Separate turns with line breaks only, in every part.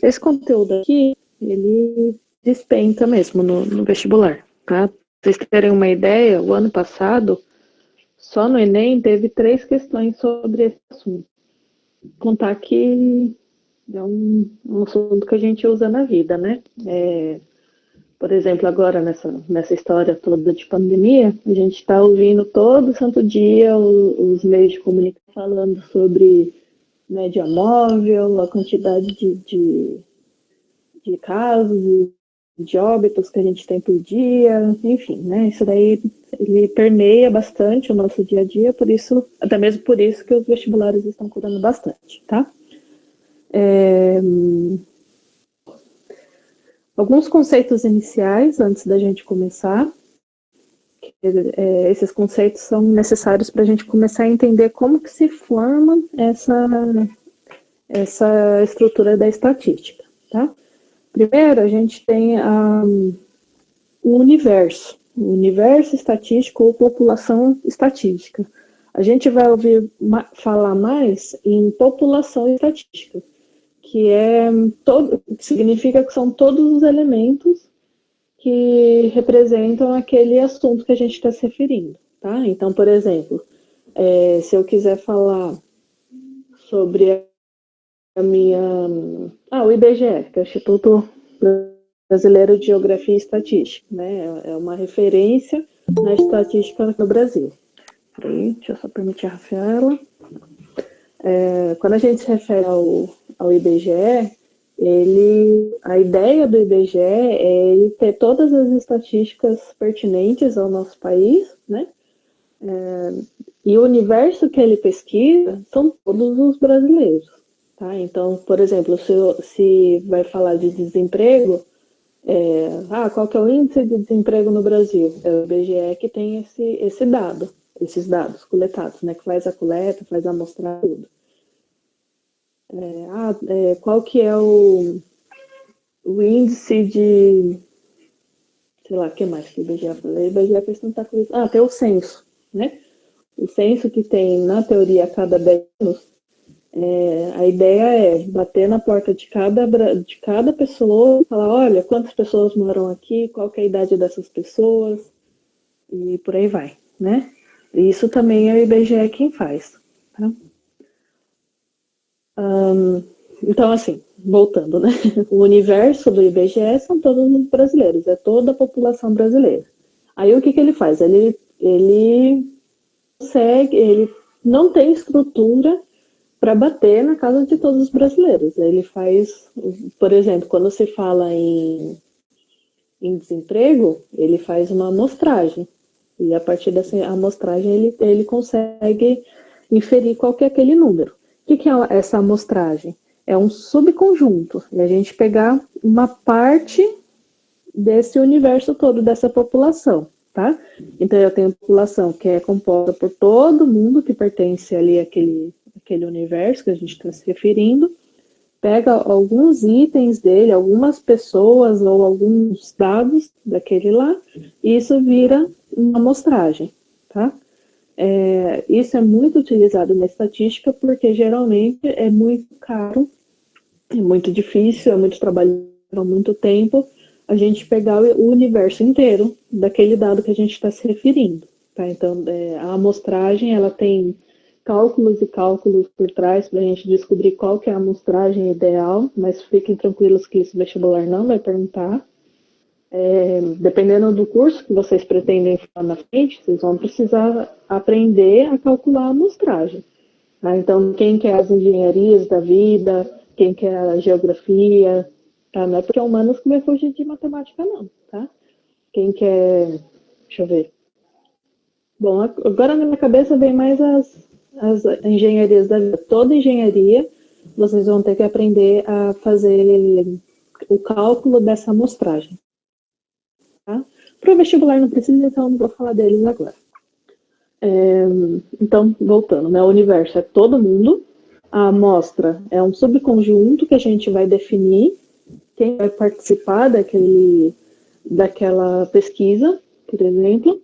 esse conteúdo aqui, ele despenca mesmo no vestibular, tá? Pra vocês terem uma ideia, o ano passado, só no Enem teve 3 questões sobre esse assunto. Contar que é um assunto que a gente usa na vida, né? Por exemplo, agora nessa história toda de pandemia, a gente está ouvindo todo santo dia os meios de comunicação falando sobre média móvel, a quantidade de casos e de óbitos que a gente tem por dia, enfim, né? Isso daí ele permeia bastante o nosso dia a dia, por isso, até mesmo por isso que os vestibulares estão cobrando bastante, tá? Alguns conceitos iniciais antes da gente começar. Esses conceitos são necessários para a gente começar a entender como que se forma essa estrutura da estatística, tá? Primeiro, a gente tem o universo estatístico ou população estatística. A gente vai ouvir falar mais em população estatística, que significa que são todos os elementos que representam aquele assunto que a gente está se referindo, tá? Então, por exemplo, se eu quiser falar sobre o IBGE, que é o Instituto Brasileiro de Geografia e Estatística, né? É uma referência na estatística no Brasil. Peraí, deixa eu só permitir a Rafaela. Quando a gente se refere ao IBGE, a ideia do IBGE é ele ter todas as estatísticas pertinentes ao nosso país, né? E o universo que ele pesquisa são todos os brasileiros, tá? Então, por exemplo, se vai falar de desemprego, qual que é o índice de desemprego no Brasil? É o IBGE que tem esse dado, esses dados coletados, né? Que faz a coleta, faz a amostragem, tudo. Qual que é o índice de, sei lá, o que mais que o IBGE faz? O IBGE fez tanta coisa. Tem o censo, né? O censo que tem, na teoria, a cada 10 anos, a ideia é bater na porta de cada pessoa e falar, olha, quantas pessoas moram aqui, qual que é a idade dessas pessoas, e por aí vai, né? Isso também é o IBGE quem faz, tá? Então, assim, voltando, né? O universo do IBGE são todos os brasileiros, é toda a população brasileira. Aí o que ele faz? Ele não tem estrutura para bater na casa de todos os brasileiros. Ele faz, por exemplo, quando se fala em desemprego, ele faz uma amostragem. E a partir dessa amostragem ele consegue inferir qual que é aquele número. O que é essa amostragem? É um subconjunto. E a gente pegar uma parte desse universo todo, dessa população, tá? Então eu tenho a população que é composta por todo mundo que pertence ali àquele universo que a gente está se referindo, pega alguns itens dele, algumas pessoas ou alguns dados daquele lá, e isso vira uma amostragem, tá? Isso é muito utilizado na estatística porque geralmente é muito caro, é muito difícil, é muito trabalho, muito tempo a gente pegar o universo inteiro daquele dado que a gente está se referindo, tá? Então, a amostragem, ela tem cálculos e cálculos por trás para a gente descobrir qual que é a amostragem ideal, mas fiquem tranquilos que esse vestibular não vai perguntar. Dependendo do curso que vocês pretendem falar na frente, vocês vão precisar aprender a calcular a amostragem. Tá? Então, quem quer as engenharias da vida, quem quer a geografia, tá? Não é porque é humanos que vai fugir de matemática, não, tá? Quem quer... Deixa eu ver. Bom, agora na minha cabeça vem mais as engenharias da vida. Toda engenharia, vocês vão ter que aprender a fazer o cálculo dessa amostragem. Tá? Para o vestibular não precisa, então não vou falar deles agora. Então, voltando, né? O universo é todo mundo, a amostra é um subconjunto que a gente vai definir quem vai participar daquela pesquisa, por exemplo,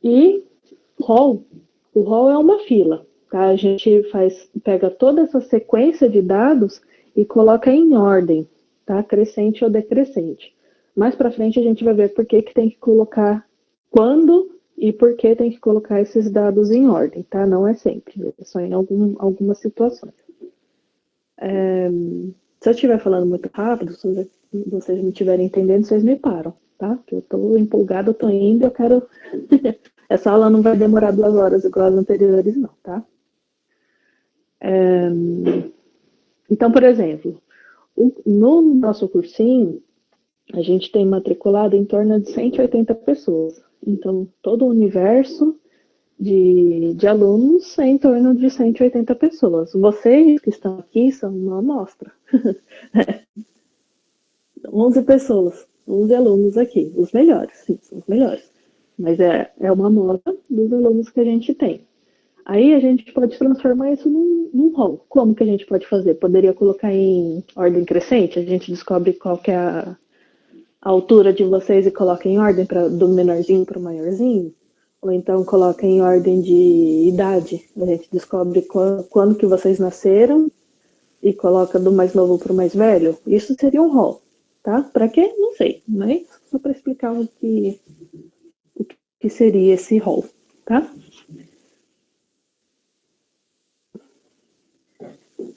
e o rol é uma fila, tá? A gente pega toda essa sequência de dados e coloca em ordem, tá? Crescente ou decrescente. Mais para frente a gente vai ver por que tem que colocar quando e por que tem que colocar esses dados em ordem, tá? Não é sempre, é só em algumas situações. Se eu estiver falando muito rápido, se vocês não estiverem entendendo, vocês me param, tá? Porque eu estou empolgada, eu estou indo, eu quero... Essa aula não vai demorar 2 horas igual as anteriores, não, tá? Então, por exemplo, no nosso cursinho, a gente tem matriculado em torno de 180 pessoas. Então, todo o universo de alunos é em torno de 180 pessoas. Vocês que estão aqui são uma amostra. 11 pessoas, 11 alunos aqui, os melhores, sim, são os melhores. Mas é uma amostra dos alunos que a gente tem. Aí a gente pode transformar isso num rol. Como que a gente pode fazer? Poderia colocar em ordem crescente? A gente descobre qual que é a altura de vocês e coloca em ordem do menorzinho para o maiorzinho? Ou então coloca em ordem de idade? A gente descobre quando que vocês nasceram e coloca do mais novo para o mais velho? Isso seria um rol, tá? Para quê? Não sei, mas só para explicar o que seria esse rol, tá?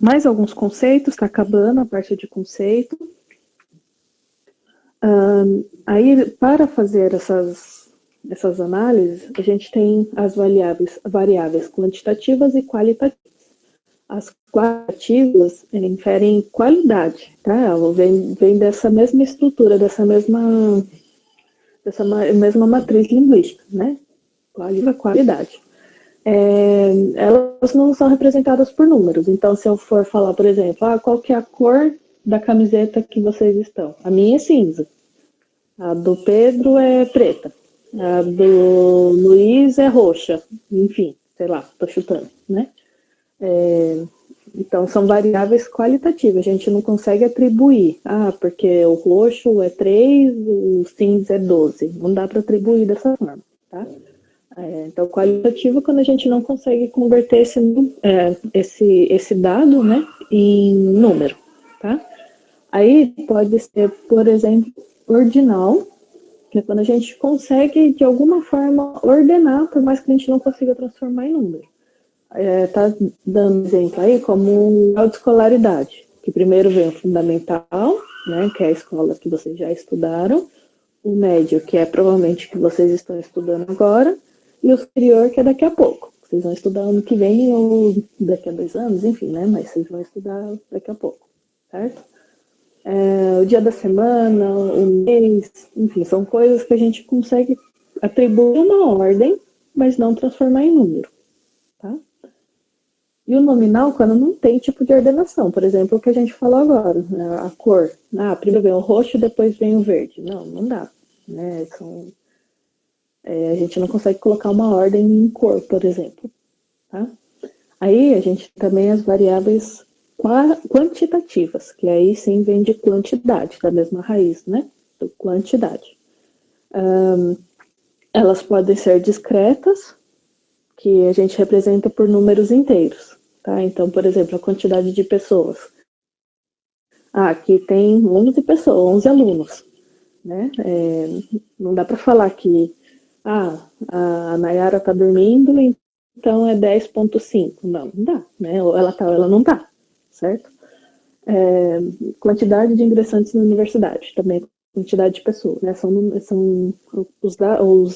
Mais alguns conceitos, está acabando a parte de conceito. Aí, para fazer essas análises, a gente tem as variáveis quantitativas e qualitativas. As qualitativas inferem qualidade, tá? Vem dessa mesma estrutura, dessa mesma matriz linguística, né? Qualidade. Elas não são representadas por números. Então, se eu for falar, por exemplo, qual que é a cor da camiseta que vocês estão? A minha é cinza. A do Pedro é preta. A do Luiz é roxa. Enfim, sei lá, tô chutando, né? Então, são variáveis qualitativas. A gente não consegue atribuir. Porque o roxo é 3, o cinza é 12. Não dá para atribuir dessa forma, tá? Então, qualitativo é quando a gente não consegue converter esse dado, né, em número, tá? Aí pode ser, por exemplo, ordinal, que é quando a gente consegue, de alguma forma, ordenar, por mais que a gente não consiga transformar em número. Tá dando exemplo aí como a escolaridade, que primeiro vem o fundamental, né, que é a escola que vocês já estudaram, o médio, que é provavelmente o que vocês estão estudando agora, e o superior, que é daqui a pouco. Vocês vão estudar ano que vem ou daqui a 2 anos, enfim, né? Mas vocês vão estudar daqui a pouco, certo? O dia da semana, o mês, enfim, são coisas que a gente consegue atribuir uma ordem, mas não transformar em número, tá? E o nominal, quando não tem tipo de ordenação. Por exemplo, o que a gente falou agora, né? A cor. Primeiro vem o roxo, depois vem o verde. Não dá, né? A gente não consegue colocar uma ordem em cor, por exemplo. Tá? Aí a gente também as variáveis quantitativas, que aí sim vem de quantidade, da mesma raiz, né? Do quantidade. Elas podem ser discretas, que a gente representa por números inteiros. Tá? Então, por exemplo, a quantidade de pessoas. Aqui tem 11 pessoas, 11 alunos. Né? Não dá para falar que a Nayara está dormindo, então é 10,5. Não dá, né? Ou ela tá ou ela não tá, certo? Quantidade de ingressantes na universidade, também quantidade de pessoas, né? São os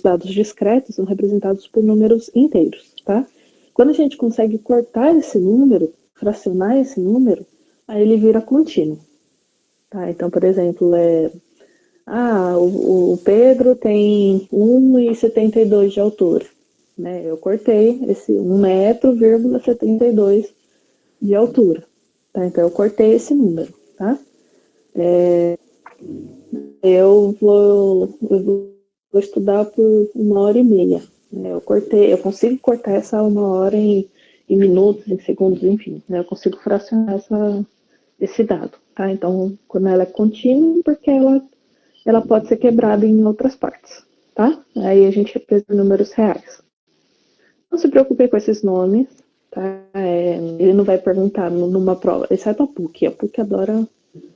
dados discretos são representados por números inteiros, tá? Quando a gente consegue cortar esse número, fracionar esse número, aí ele vira contínuo, tá? Então, por exemplo, o Pedro tem 1,72 de altura. Né? Eu cortei esse 1,72 m de altura. Tá? Então, eu cortei esse número. Tá? Eu vou estudar por 1h30. Né? Eu consigo cortar essa 1 hora em minutos, em segundos, enfim. Né? Eu consigo fracionar esse dado. Tá? Então, quando ela é contínua, porque ela pode ser quebrada em outras partes, tá? Aí a gente representa números reais. Não se preocupe com esses nomes, tá? Ele não vai perguntar numa prova, exceto a PUC. A PUC adora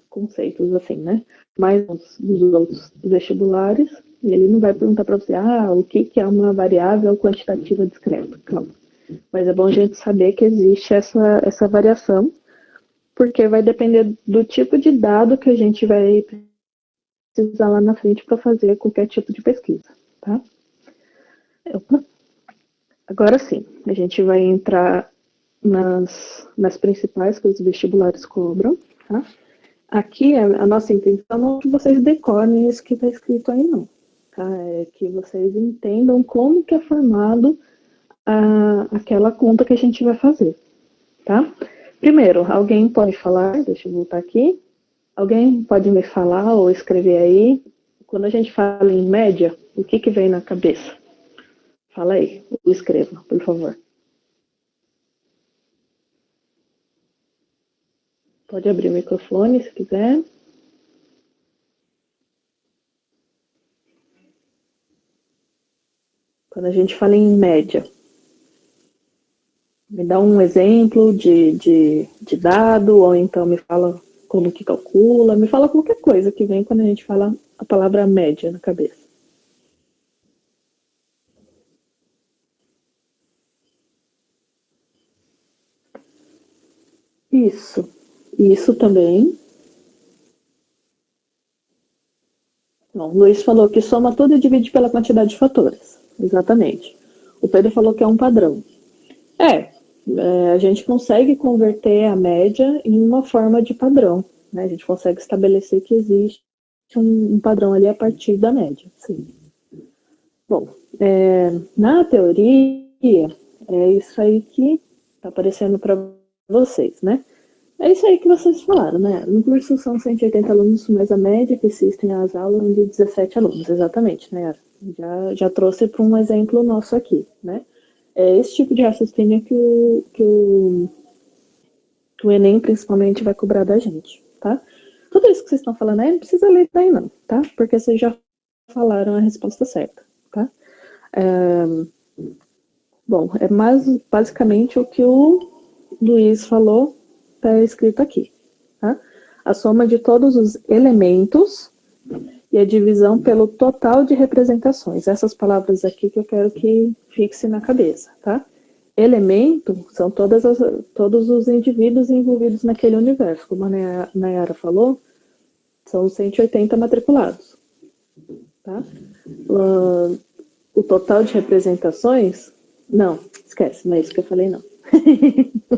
conceitos assim, né? Mas nos outros vestibulares, ele não vai perguntar para você, o que é uma variável quantitativa discreta. Calma. Mas é bom a gente saber que existe essa variação, porque vai depender do tipo de dado que a gente vai precisar lá na frente para fazer qualquer tipo de pesquisa, tá? Agora sim, a gente vai entrar nas principais que os vestibulares cobram, tá? Aqui a nossa intenção não é que vocês decorem isso que está escrito aí, não. Tá? É que vocês entendam como que é formado aquela conta que a gente vai fazer, tá? Primeiro, alguém pode falar, deixa eu voltar aqui, alguém pode me falar ou escrever aí, quando a gente fala em média, o que vem na cabeça? Fala aí, ou escreva, por favor. Pode abrir o microfone se quiser. Quando a gente fala em média, me dá um exemplo de dado, ou então me fala como que calcula, me fala qualquer coisa que vem quando a gente fala a palavra média na cabeça. Isso também. Não, o Luiz falou que soma tudo e divide pela quantidade de fatores. Exatamente. O Pedro falou que é um padrão. A gente consegue converter a média em uma forma de padrão. Né? A gente consegue estabelecer que existe um padrão ali a partir da média. Sim. Bom, na teoria, é isso aí que está aparecendo para vocês, né? É isso aí que vocês falaram, né? No curso são 180 alunos, mas a média que assistem às aulas é de 17 alunos, exatamente, né? Já trouxe para um exemplo nosso aqui, né? É esse tipo de raciocínio que o Enem principalmente vai cobrar da gente, tá? Tudo isso que vocês estão falando aí não precisa ler daí não, tá? Porque vocês já falaram a resposta certa, tá? Bom, é mais basicamente o que o Luiz falou, está escrito aqui, tá? A soma de todos os elementos e a divisão pelo total de representações. Essas palavras aqui que eu quero que fixe na cabeça, tá? Elemento são todos os indivíduos envolvidos naquele universo. Como a Nayara falou, são os 180 matriculados, tá? O total de representações, não, esquece, não é isso que eu falei, não.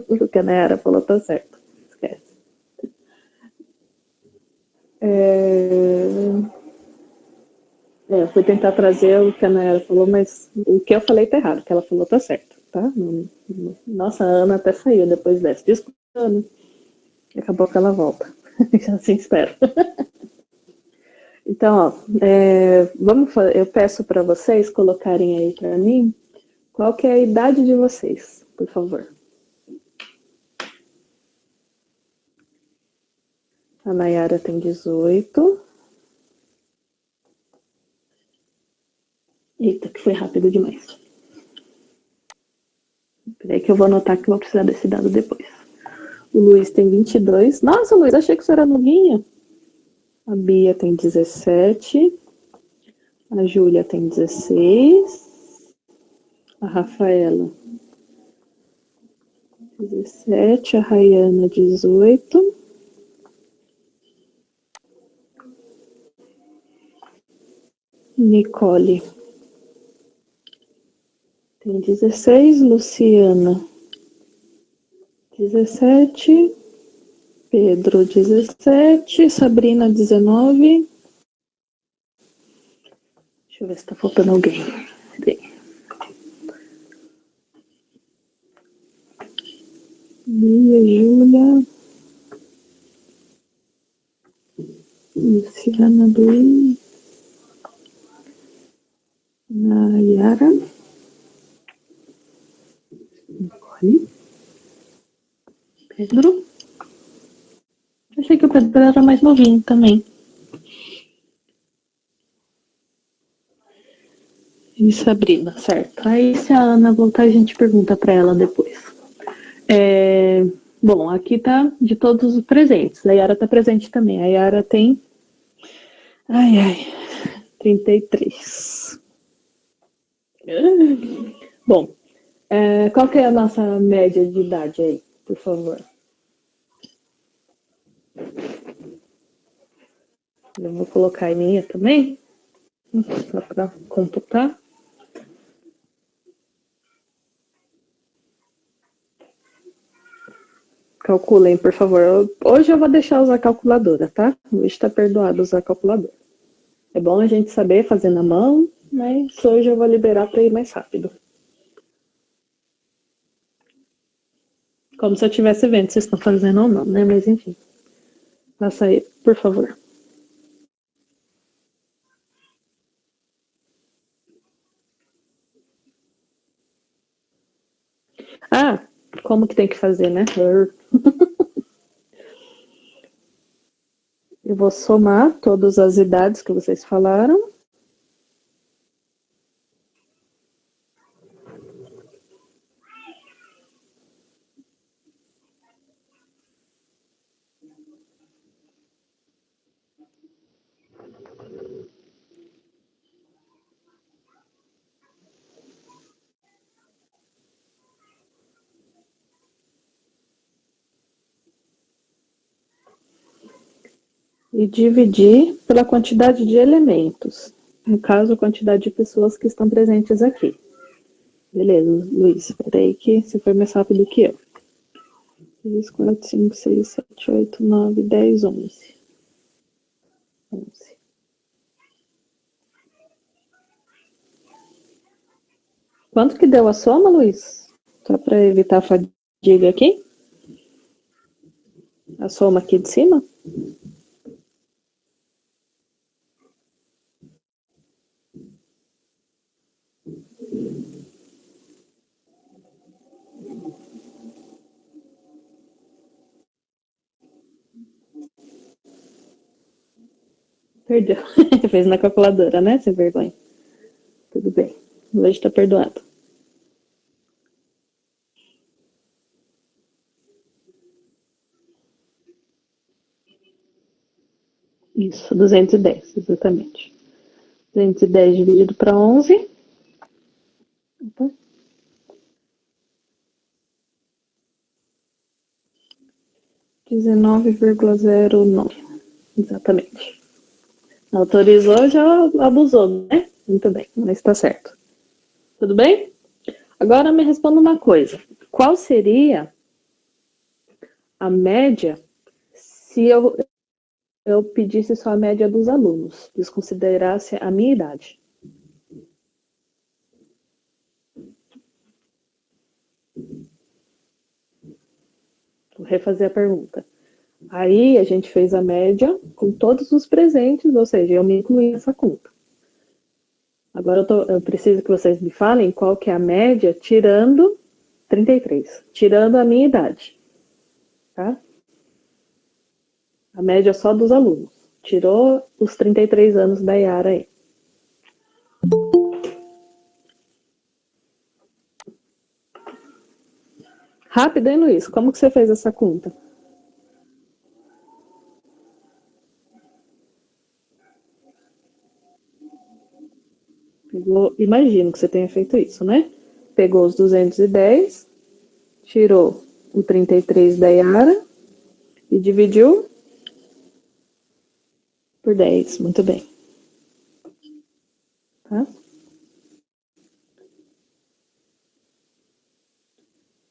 O que a Nayara falou tá certo, esquece. Eu fui tentar trazer o que a Nayara falou, mas o que eu falei tá errado, o que ela falou tá certo, tá? Nossa, a Ana até saiu depois dessa. Desculpa, Ana. Acabou que ela volta. Assim espero. Então, ó, eu peço para vocês colocarem aí para mim qual que é a idade de vocês, por favor. A Nayara tem 18. Eita, que foi rápido demais. Peraí que eu vou anotar que eu vou precisar desse dado depois. O Luiz tem 22. Nossa, Luiz, achei que você era novinha. A Bia tem 17. A Júlia tem 16. A Rafaela 17. A Rayana 18. Nicole tem 16. Luciana 17. Pedro 17. Sabrina 19. Deixa eu ver se tá faltando alguém. Bia, Júlia, Luciana, Luiz, Nayara, Nicole, Pedro. Achei que o Pedro era mais novinho também. E Sabrina, certo. Aí se a Ana voltar, a gente pergunta pra ela depois. Bom, aqui tá de todos os presentes. A Yara tá presente também. A Yara tem. Ai, 33. Bom, qual que é a nossa média de idade aí, por favor? Eu vou colocar em minha também, só para computar. Calculem, por favor. Hoje eu vou deixar usar a calculadora, tá? Hoje está perdoado usar a calculadora. É bom a gente saber fazer na mão, mas hoje eu vou liberar para ir mais rápido. Como se eu estivesse vendo se vocês estão fazendo ou não, né? Mas enfim. Faça aí, por favor. Ah, como que tem que fazer, né? Eu vou somar todas as idades que vocês falaram. E dividir pela quantidade de elementos. No caso, a quantidade de pessoas que estão presentes aqui. Beleza, Luiz, peraí que você foi mais rápido que eu. 3, 4, 5, 6, 7, 8, 9, 10, 11. 11. Quanto que deu a soma, Luiz? Só para evitar a fadiga aqui. A soma aqui de cima. Perdeu. Fez na calculadora, né? Sem vergonha. Tudo bem. Hoje está perdoado. Isso, 210, exatamente. 210 dividido para 11. Opa. 19,09. Exatamente. Autorizou, já abusou, né? Muito bem, mas está certo. Tudo bem? Agora me responda uma coisa. Qual seria a média se eu pedisse só a média dos alunos, desconsiderasse a minha idade? Vou refazer a pergunta. Aí a gente fez a média com todos os presentes, ou seja, eu me incluí nessa conta. Agora eu preciso que vocês me falem qual que é a média tirando 33, tirando a minha idade, tá? A média só dos alunos. Tirou os 33 anos da Yara aí. Rápido, hein, Luiz? Como que você fez essa conta? Imagino que você tenha feito isso, né? Pegou os 210, tirou o 33 da Yara e dividiu por 10. Muito bem. Tá?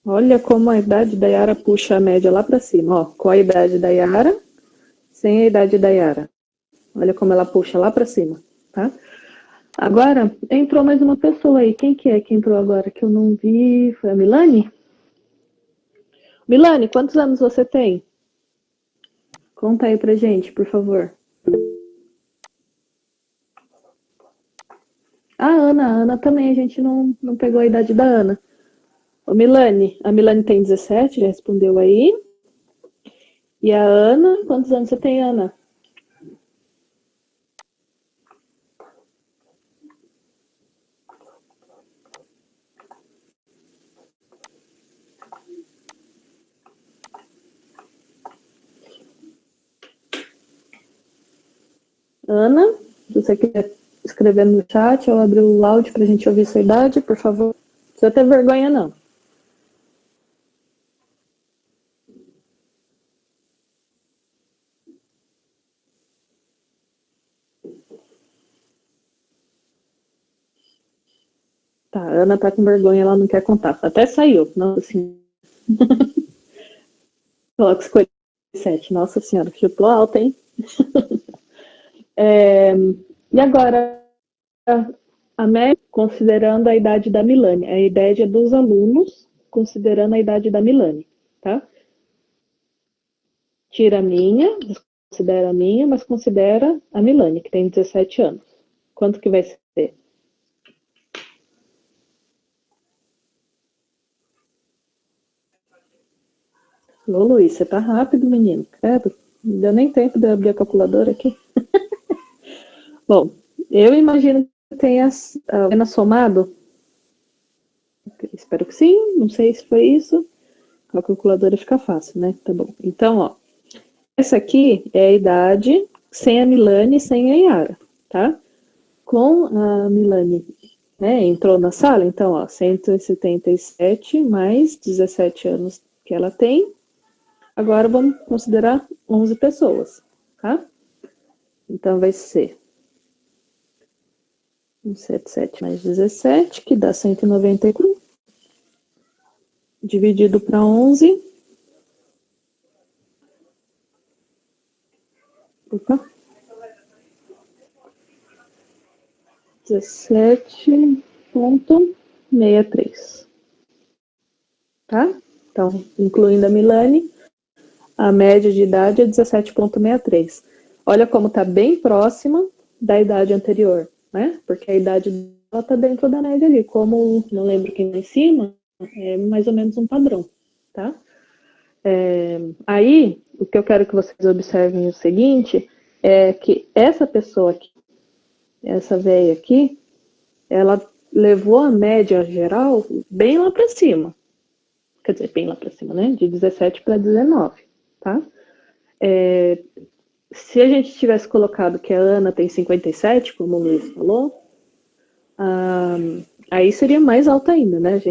Olha como a idade da Yara puxa a média lá para cima. Ó, com a idade da Yara, sem a idade da Yara. Olha como ela puxa lá para cima, tá? Agora, entrou mais uma pessoa aí. Quem que é que entrou agora que eu não vi? Foi a Milane? Milane, quantos anos você tem? Conta aí pra gente, por favor. A Ana também, a gente não pegou a idade da Ana. Ô, Milane, a Milane tem 17, já respondeu aí. E a Ana, quantos anos você tem, Ana? Ana, se você quiser escrever no chat ou abrir o áudio para a gente ouvir sua idade, por favor. Não precisa ter vergonha, não. Tá, a Ana tá com vergonha, ela não quer contar. Até saiu. Nossa senhora. Coloca 57. Nossa senhora, chutou alto, hein? E agora, a média, considerando a idade da Milane. A ideia é dos alunos, considerando a idade da Milane, tá? Tira a minha, considera a minha, mas considera a Milane, que tem 17 anos. Quanto que vai ser? Ô, Luiz, você tá rápido, menino. Credo. Não deu nem tempo de abrir a calculadora aqui. Bom, eu imagino que tenha apenas somado. Espero que sim. Não sei se foi isso. A calculadora fica fácil, né? Tá bom. Então, ó. Essa aqui é a idade sem a Milane e sem a Yara, tá? Com a Milane, né, entrou na sala, então, ó, 177 mais 17 anos que ela tem. Agora vamos considerar 11 pessoas, tá? Então vai ser 177 mais 17, que dá 194, dividido para 11. Opa. 17,63. Tá? Então, incluindo a Milane, a média de idade é 17,63. Olha como está bem próxima da idade anterior, né? Porque a idade dela está dentro da média ali. Como não lembro quem está em cima, é mais ou menos um padrão, tá? Aí, o que eu quero que vocês observem é o seguinte, é que essa pessoa aqui, essa velha aqui, ela levou a média geral bem lá para cima. Quer dizer, bem lá para cima, né? De 17 para 19, tá? Se a gente tivesse colocado que a Ana tem 57, como o Luiz falou, aí seria mais alta ainda, né?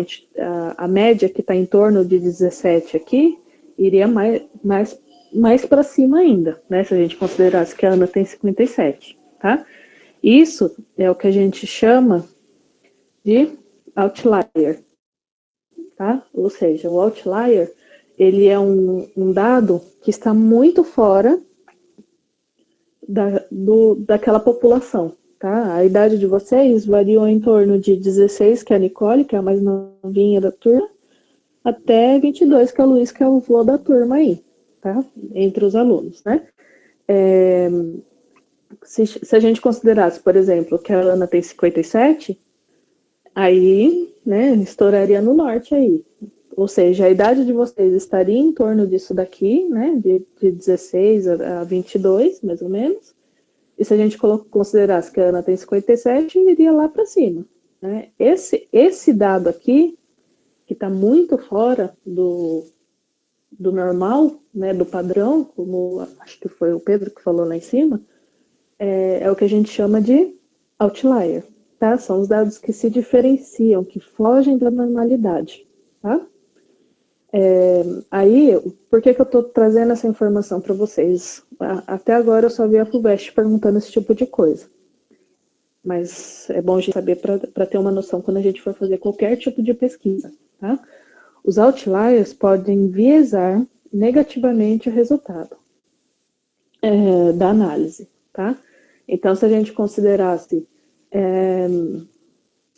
A média que está em torno de 17 aqui iria mais para cima ainda, né? Se a gente considerasse que a Ana tem 57, tá? Isso é o que a gente chama de outlier, tá? Ou seja, o outlier ele é um dado que está muito fora daquela população, tá? A idade de vocês variou em torno de 16, que é a Nicole, que é a mais novinha da turma, até 22, que é o Luiz, que é o vô da turma aí, tá? Entre os alunos, né? Se a gente considerasse, por exemplo, que a Ana tem 57, aí, né, estouraria no norte aí. Ou seja, a idade de vocês estaria em torno disso daqui, né, de 16 a 22, mais ou menos. E se a gente considerasse que a Ana tem 57, iria lá para cima. Né? Esse dado aqui, que está muito fora do normal, né, do padrão, como acho que foi o Pedro que falou lá em cima, é o que a gente chama de outlier. Tá? São os dados que se diferenciam, que fogem da normalidade. Tá? Aí, por que eu estou trazendo essa informação para vocês? Até agora eu só vi a FUVEST perguntando esse tipo de coisa. Mas é bom a gente saber para ter uma noção quando a gente for fazer qualquer tipo de pesquisa. Tá? Os outliers podem enviesar negativamente o resultado da análise. Tá? Então, se a gente considerasse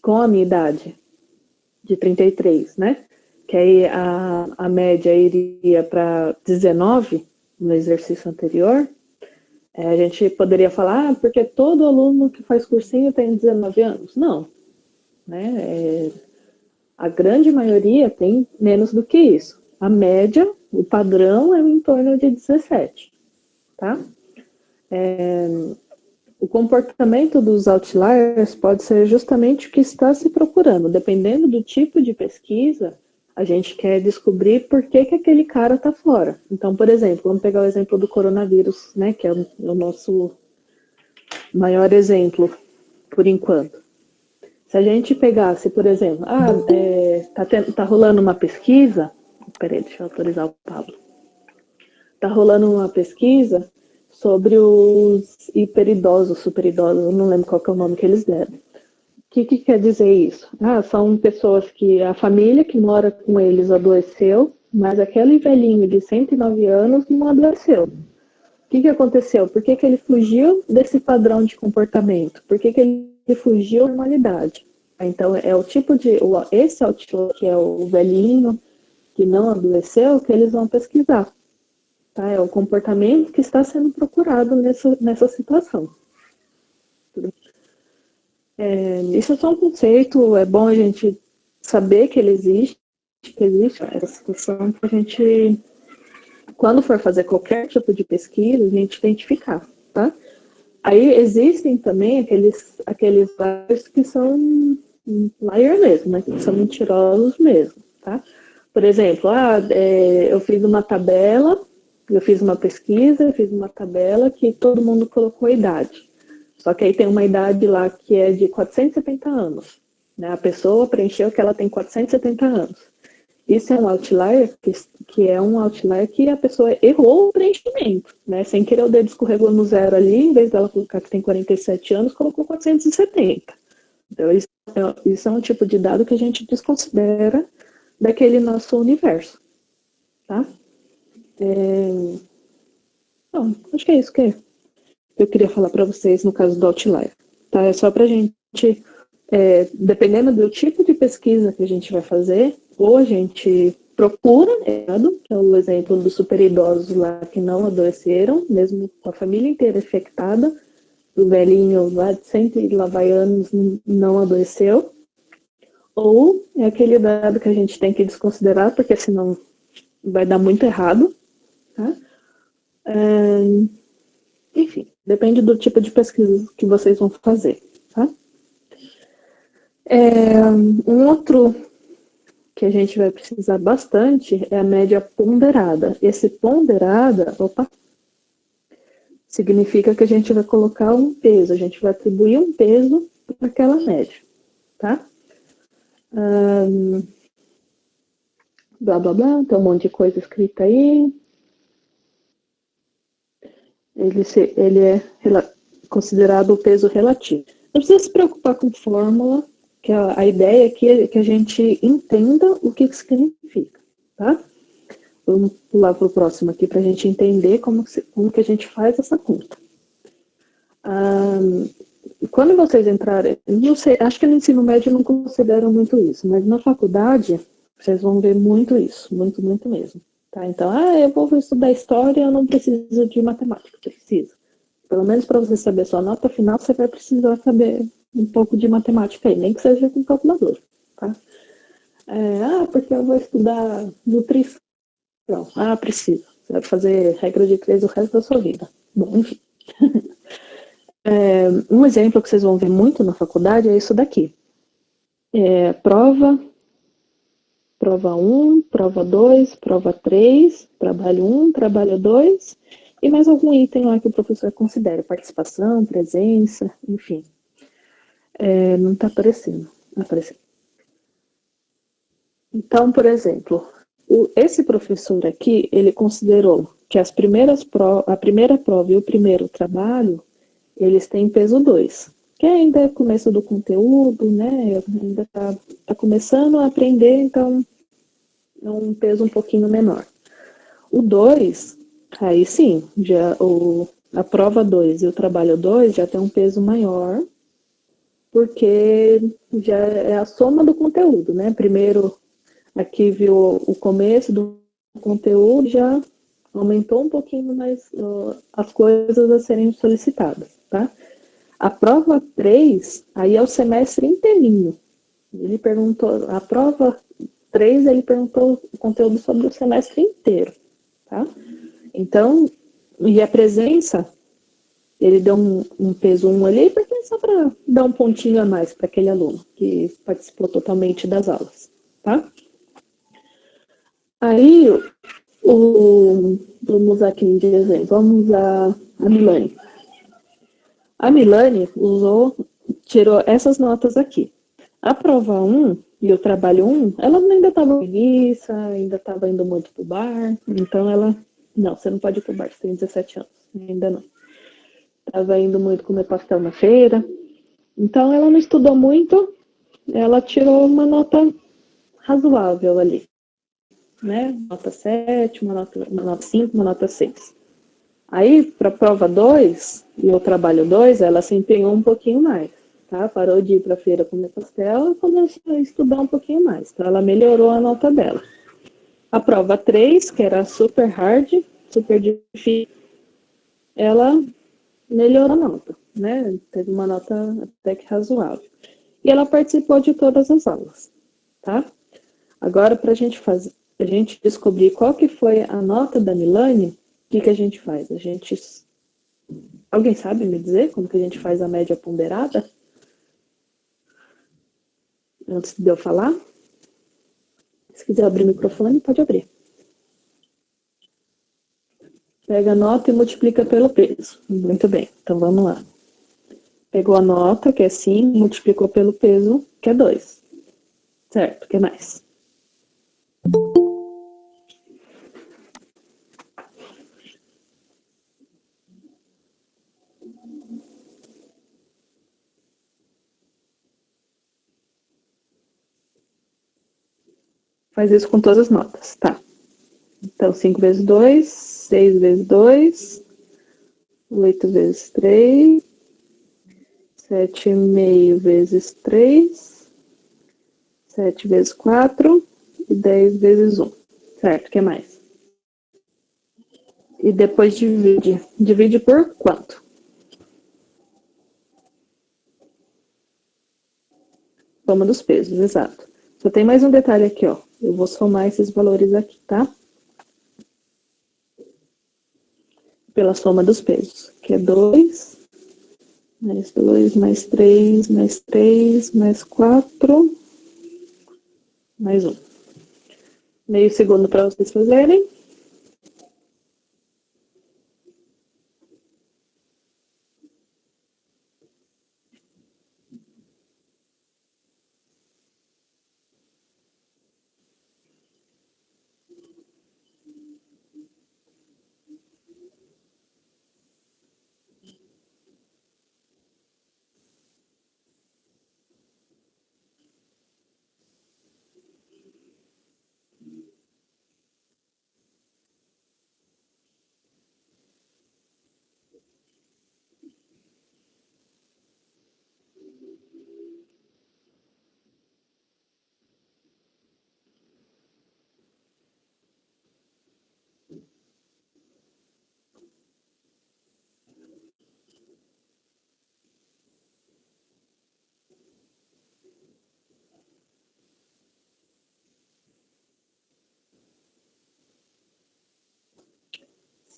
com a minha idade de 33, né? Que aí a média iria para 19 no exercício anterior, a gente poderia falar, porque todo aluno que faz cursinho tem 19 anos. Não. Né? A grande maioria tem menos do que isso. A média, o padrão é em torno de 17. Tá? O comportamento dos outliers pode ser justamente o que está se procurando. Dependendo do tipo de pesquisa, a gente quer descobrir por que aquele cara está fora. Então, por exemplo, vamos pegar o exemplo do coronavírus, né, que é o nosso Maior exemplo, por enquanto. Se a gente pegasse, por exemplo, tá rolando uma pesquisa, peraí, deixa eu autorizar o Pablo. Tá rolando uma pesquisa sobre os hiperidosos, superidosos, eu não lembro qual que é o nome que eles deram. O que quer dizer isso? São pessoas que a família que mora com eles adoeceu, mas aquele velhinho de 109 anos não adoeceu. O que aconteceu? Por que ele fugiu desse padrão de comportamento? Por que ele fugiu da normalidade? Então, é o tipo de. Esse outlook, que é o velhinho que não adoeceu, que eles vão pesquisar. Tá? É o comportamento que está sendo procurado nessa situação. Isso é só um conceito, é bom a gente saber que ele existe, essa situação, para a gente, quando for fazer qualquer tipo de pesquisa, a gente identificar, tá? Aí existem também aqueles liars que são liar mesmo, né? Que são mentirosos mesmo, tá? Por exemplo, eu fiz uma tabela, eu fiz uma pesquisa, eu fiz uma tabela que todo mundo colocou a idade. Só que aí tem uma idade lá que é de 470 anos. Né? A pessoa preencheu que ela tem 470 anos. Isso é um outlier, que é um outlier que a pessoa errou o preenchimento. Né? Sem querer, o dedo escorregou no zero ali, em vez dela colocar que tem 47 anos, colocou 470. Então, isso é um tipo de dado que a gente desconsidera daquele nosso universo. Tá? Bom, acho que é isso que eu queria falar para vocês no caso do outlier. Tá? É só para a gente, dependendo do tipo de pesquisa que a gente vai fazer, ou a gente procura, que é o exemplo dos superidosos lá que não adoeceram, mesmo com a família inteira infectada, o velhinho lá de 100 e lá vai anos não adoeceu, ou é aquele dado que a gente tem que desconsiderar, porque senão vai dar muito errado, tá? Enfim, depende do tipo de pesquisa que vocês vão fazer, tá? Um outro que a gente vai precisar bastante é a média ponderada. Esse ponderada, significa que a gente vai colocar um peso, a gente vai atribuir um peso para aquela média, tá? Blá, blá, blá, tem um monte de coisa escrita aí. Ele é considerado o peso relativo. Não precisa se preocupar com fórmula, que a ideia aqui é que a gente entenda o que significa, tá? Vamos pular para o próximo aqui para a gente entender como que a gente faz essa conta. Quando vocês entrarem, não sei, acho que no ensino médio não consideram muito isso, mas na faculdade vocês vão ver muito isso, muito, muito mesmo. Tá? Então, eu vou estudar história, eu não preciso de matemática, precisa. Pelo menos para você saber sua nota final, você vai precisar saber um pouco de matemática aí, nem que seja com calculador. Tá? Porque eu vou estudar nutrição. Precisa. Você vai fazer regra de três o resto da sua vida. Bom, enfim. Um exemplo que vocês vão ver muito na faculdade é isso daqui. Prova 1, prova 2, prova 3, trabalho 1, trabalho 2, e mais algum item lá que o professor considere, participação, presença, enfim. Não está aparecendo. Então, por exemplo, esse professor aqui, ele considerou que a primeira prova e o primeiro trabalho, eles têm peso 2, que ainda é começo do conteúdo, né? Ainda está começando a aprender, então é um peso um pouquinho menor. O 2, aí sim, a prova 2 e o trabalho 2 já tem um peso maior, porque já é a soma do conteúdo, né? Primeiro aqui viu o começo do conteúdo, já aumentou um pouquinho mais as coisas a serem solicitadas, tá? A prova 3, aí é o semestre inteirinho. Ele perguntou, a prova 3, ele perguntou o conteúdo sobre o semestre inteiro, tá? Então, e a presença, ele deu um peso 1 ali, porque é só para dar um pontinho a mais para aquele aluno que participou totalmente das aulas, tá? Aí, vamos usar aqui de exemplo, vamos usar a Milane. A Milane tirou essas notas aqui. A prova 1 e o trabalho 1, ela ainda estava preguiça, ainda estava indo muito pro bar, então ela, não, você não pode ir pro bar, você tem 17 anos, ainda não. Estava indo muito comer pastel na feira, então ela não estudou muito, ela tirou uma nota razoável ali, né? Nota 7, uma nota 5, uma nota 6. Aí, para a prova 2 e o trabalho 2, ela se empenhou um pouquinho mais, tá? Parou de ir para a feira comer pastel e começou a estudar um pouquinho mais. Então, ela melhorou a nota dela. A prova 3, que era super hard, super difícil, ela melhorou a nota, né? Teve uma nota até que razoável. E ela participou de todas as aulas, tá? Agora, para a gente descobrir qual que foi a nota da Milane, o que a gente faz? Alguém sabe me dizer como que a gente faz a média ponderada? Antes de eu falar? Se quiser abrir o microfone, pode abrir. Pega a nota e multiplica pelo peso. Muito bem, então vamos lá. Pegou a nota, que é 5, multiplicou pelo peso, que é 2. Certo, o que mais? Faz isso com todas as notas, tá? Então, 5 vezes 2, 6 vezes 2, 8 vezes 3, 7,5 vezes 3, 7 vezes 4 e 10 vezes 1. Certo, o que mais? E depois divide. Divide por quanto? Soma dos pesos, exato. Só tem mais um detalhe aqui, ó. Eu vou somar esses valores aqui, tá? Pela soma dos pesos, que é 2, mais 2, mais 3, mais 3, mais 4, mais 1. Meio segundo para vocês fazerem.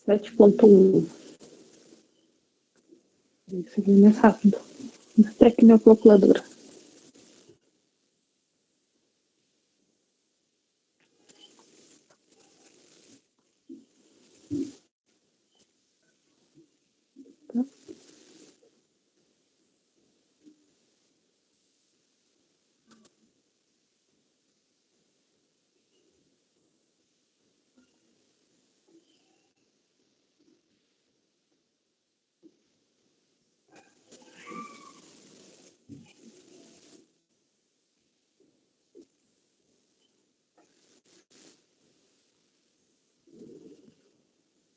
Sete ponto um. Isso aqui é mais rápido. Até que minha calculadora. Tá?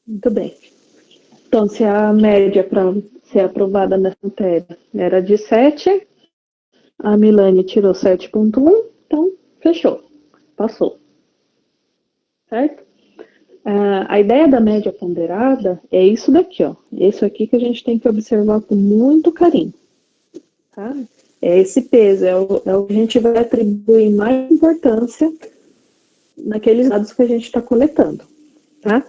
Muito bem. Então, se a média para ser aprovada nessa matéria era de 7, a Milane tirou 7,1, então fechou, passou, certo? A ideia da média ponderada é isso daqui, ó. Isso aqui que a gente tem que observar com muito carinho, tá? É esse peso, é o que a gente vai atribuir mais importância naqueles dados que a gente está coletando, tá?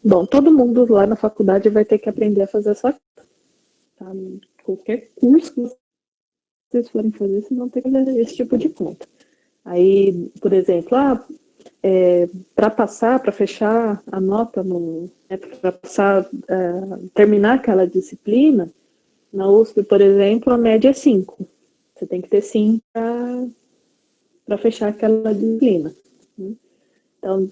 Bom, todo mundo lá na faculdade vai ter que aprender a fazer essa conta, tá? Qualquer curso que vocês forem fazer, vocês vão ter que fazer esse tipo de conta. Aí, por exemplo, Para passar, para fechar a nota, para passar, terminar aquela disciplina, na USP, por exemplo, a média é 5. Você tem que ter 5 para fechar aquela disciplina. Então,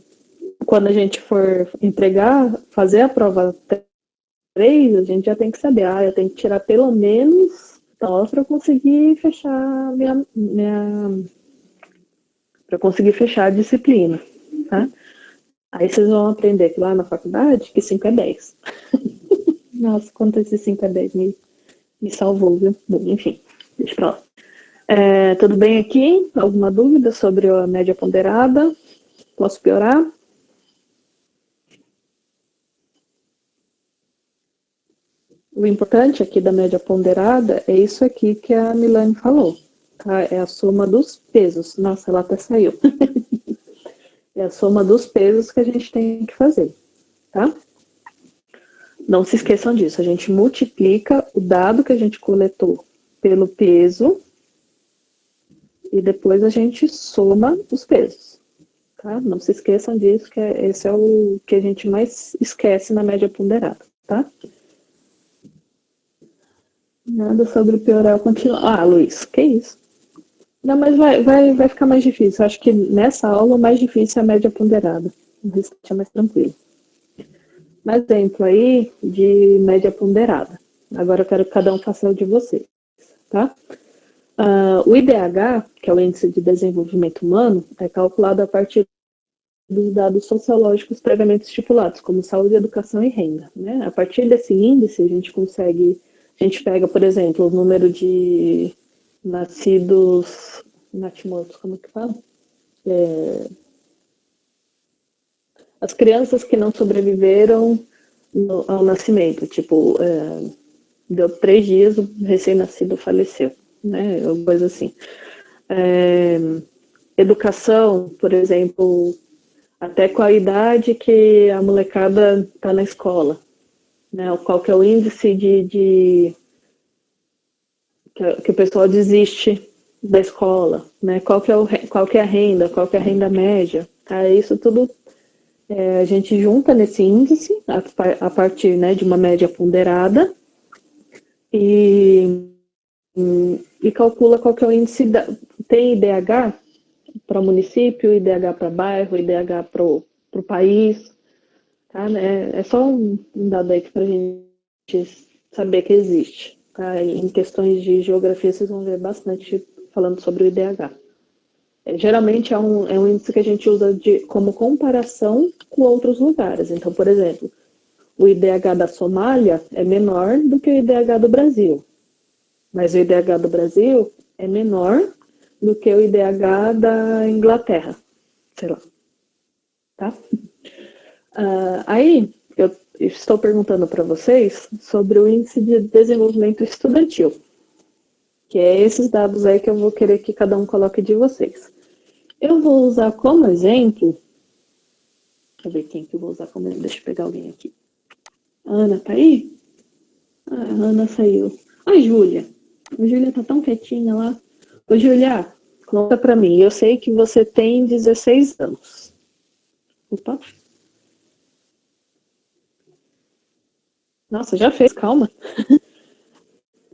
quando a gente for entregar, fazer a prova 3, a gente já tem que saber, eu tenho que tirar pelo menos para eu conseguir fechar para conseguir fechar a disciplina, tá? Aí vocês vão aprender que lá na faculdade que 5 é 10. Nossa, quanto esse 5 é 10 me salvou, viu? Bom, enfim, deixa pra lá. Tudo bem aqui? Alguma dúvida sobre a média ponderada? Posso piorar? O importante aqui da média ponderada é isso aqui que a Milane falou. Tá? É a soma dos pesos. Nossa, ela até saiu. É a soma dos pesos que a gente tem que fazer. Tá? Não se esqueçam disso. A gente multiplica o dado que a gente coletou pelo peso e depois a gente soma os pesos. Tá? Não se esqueçam disso, que esse é o que a gente mais esquece na média ponderada. Tá? Nada sobre piorar continuar. Luiz, que isso? Não, mas vai ficar mais difícil. Acho que nessa aula o mais difícil é a média ponderada. O restante é mais tranquilo. Um exemplo aí de média ponderada. Agora eu quero que cada um faça o de vocês. Tá? O IDH, que é o Índice de Desenvolvimento Humano, é calculado a partir dos dados sociológicos previamente estipulados, como saúde, educação e renda. Né? A partir desse índice, a gente pega, por exemplo, o número de nascidos natimortos, como que fala? As crianças que não sobreviveram ao nascimento, tipo, deu 3 dias, o recém-nascido faleceu, né? Coisa assim. Educação, por exemplo, até com a idade que a molecada está na escola, né? Qual que é o índice que o pessoal desiste da escola, né? Qual que é a renda, qual que é a renda média, tá? Isso tudo a gente junta nesse índice a partir, né, de uma média ponderada e calcula qual que é o índice tem IDH para município, IDH para bairro, IDH para o país, tá? Né? É só um dado aí para a gente saber que existe. Tá? Em questões de geografia, vocês vão ver bastante falando sobre o IDH. Geralmente é um índice que a gente usa como comparação com outros lugares. Então, por exemplo, o IDH da Somália é menor do que o IDH do Brasil. Mas o IDH do Brasil é menor do que o IDH da Inglaterra. Sei lá. Tá? Aí, eu estou perguntando para vocês sobre o índice de desenvolvimento estudantil, que é esses dados aí que eu vou querer que cada um coloque de vocês. Eu vou usar como exemplo, deixa eu ver quem que eu vou usar como exemplo, deixa eu pegar alguém aqui. A Ana tá aí? A Ana saiu. A Júlia. A Júlia tá tão quietinha lá. Ô, Júlia, conta pra mim. Eu sei que você tem 16 anos. Opa. Nossa, já fez, calma.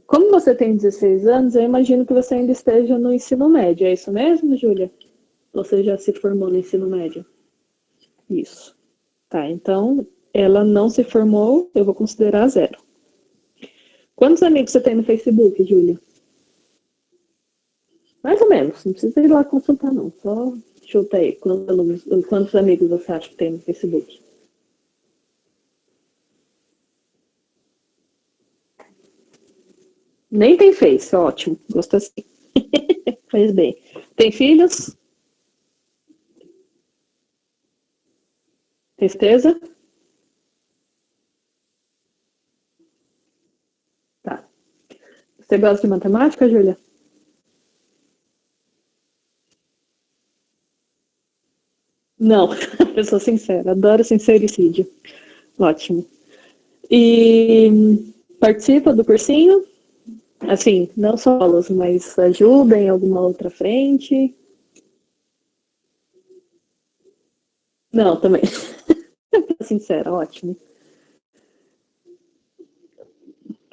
Como você tem 16 anos, eu imagino que você ainda esteja no ensino médio. É isso mesmo, Júlia? Você já se formou no ensino médio? Isso. Tá, então ela não se formou, eu vou considerar 0. Quantos amigos você tem no Facebook, Júlia? Mais ou menos, não precisa ir lá consultar não, só chuta aí. Quantos amigos você acha que tem no Facebook? Nem tem Face, ótimo, gosto assim. Faz bem. Tem filhos? Tem certeza? Tá. Você gosta de matemática, Júlia? Não, eu sou sincera, adoro sincericídio. Ótimo. E participa do cursinho? Assim, não só aulas, mas ajuda em alguma outra frente? Não, também. Sincera, ótimo.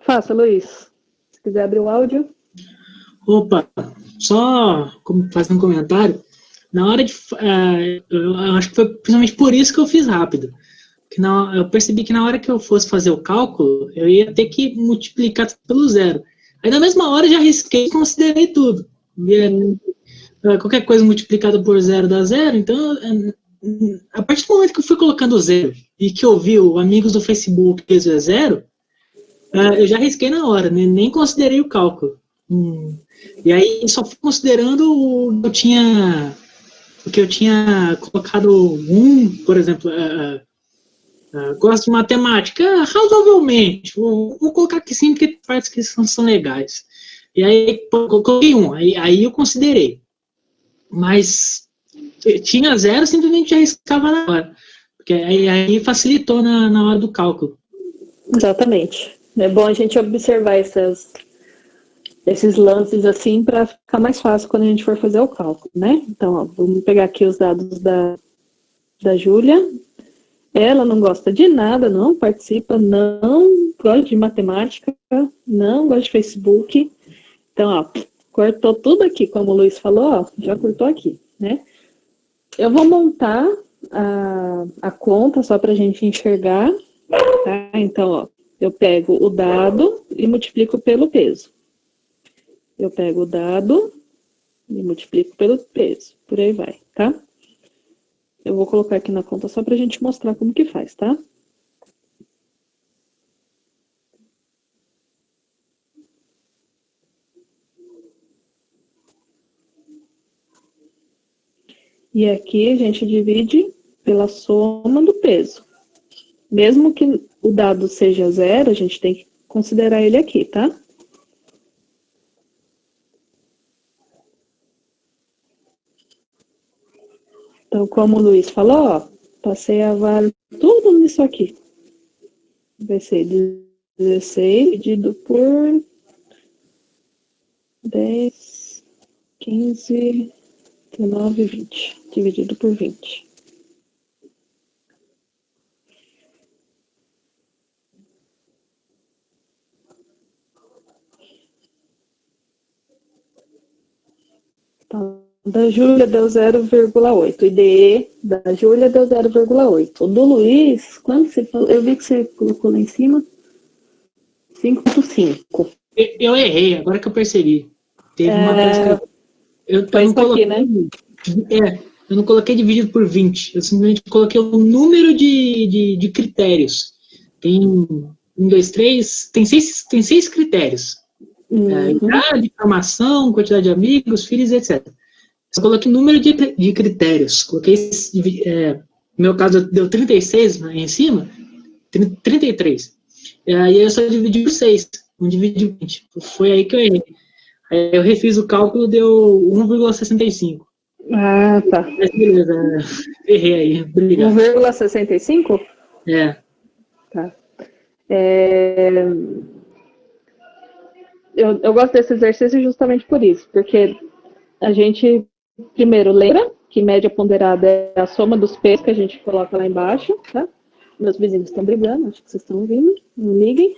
Faça, Luiz. Se quiser abrir o áudio.
Opa, só fazer um comentário. Na hora de. Eu acho que foi principalmente por isso que eu fiz rápido. Eu percebi que na hora que eu fosse fazer o cálculo, eu ia ter que multiplicar pelo zero. Aí na mesma hora eu já risquei e considerei tudo. Qualquer coisa multiplicada por zero dá zero, então a partir do momento que eu fui colocando zero e que eu vi o amigos do Facebook peso é zero, eu já risquei na hora, né? Nem considerei o cálculo. E aí só fui considerando o que eu tinha colocado por exemplo, gosto de matemática, razoavelmente. Vou colocar aqui sim, porque partes que são legais. E aí coloquei aí eu considerei. Mas tinha zero, simplesmente já riscava na hora. Porque aí facilitou na hora do cálculo.
Exatamente. É bom a gente observar esses lances assim para ficar mais fácil quando a gente for fazer o cálculo, né? Então, ó, vamos pegar aqui os dados da Júlia. Ela não gosta de nada, não participa, não gosta de matemática, não gosta de Facebook. Então, ó, cortou tudo aqui, como o Luiz falou, ó, já cortou aqui, né? Eu vou montar a conta só para a gente enxergar, tá? Então, ó, eu pego o dado e multiplico pelo peso. Eu pego o dado e multiplico pelo peso. Por aí vai, tá? Eu vou colocar aqui na conta só pra gente mostrar como que faz, tá? E aqui a gente divide pela soma do peso. Mesmo que o dado seja zero, a gente tem que considerar ele aqui, tá? Então, como o Luiz falou, ó, passei a valer tudo nisso aqui. Vai ser 16 dividido por 10, 15, 19, 20. Dividido por 20. Então, da Júlia deu 0,8. O IDE da Júlia deu 0,8. O do Luiz, quando você falou, eu vi que você colocou lá em cima, 5,5.
Eu errei, agora que eu percebi. Teve uma coisa que eu não coloquei.
Aqui, né?
Eu não coloquei dividido por 20. Eu simplesmente coloquei o número de critérios. Tem 1, 2, 3, tem seis critérios. Idade, formação, quantidade de amigos, filhos, etc. Eu coloquei número de critérios. Coloquei, no meu caso, deu 36 em cima, 33. E aí eu só dividi por 6, não dividi por 20. Foi aí que eu errei. Aí eu refiz o cálculo, deu 1,65.
Ah, tá.
Mas beleza, errei aí, obrigado.
1,65?
É.
Tá. Eu gosto desse exercício justamente por isso, porque a gente, primeiro, lembra que média ponderada é a soma dos pesos que a gente coloca lá embaixo, tá? Meus vizinhos estão brigando, acho que vocês estão ouvindo, não liguem.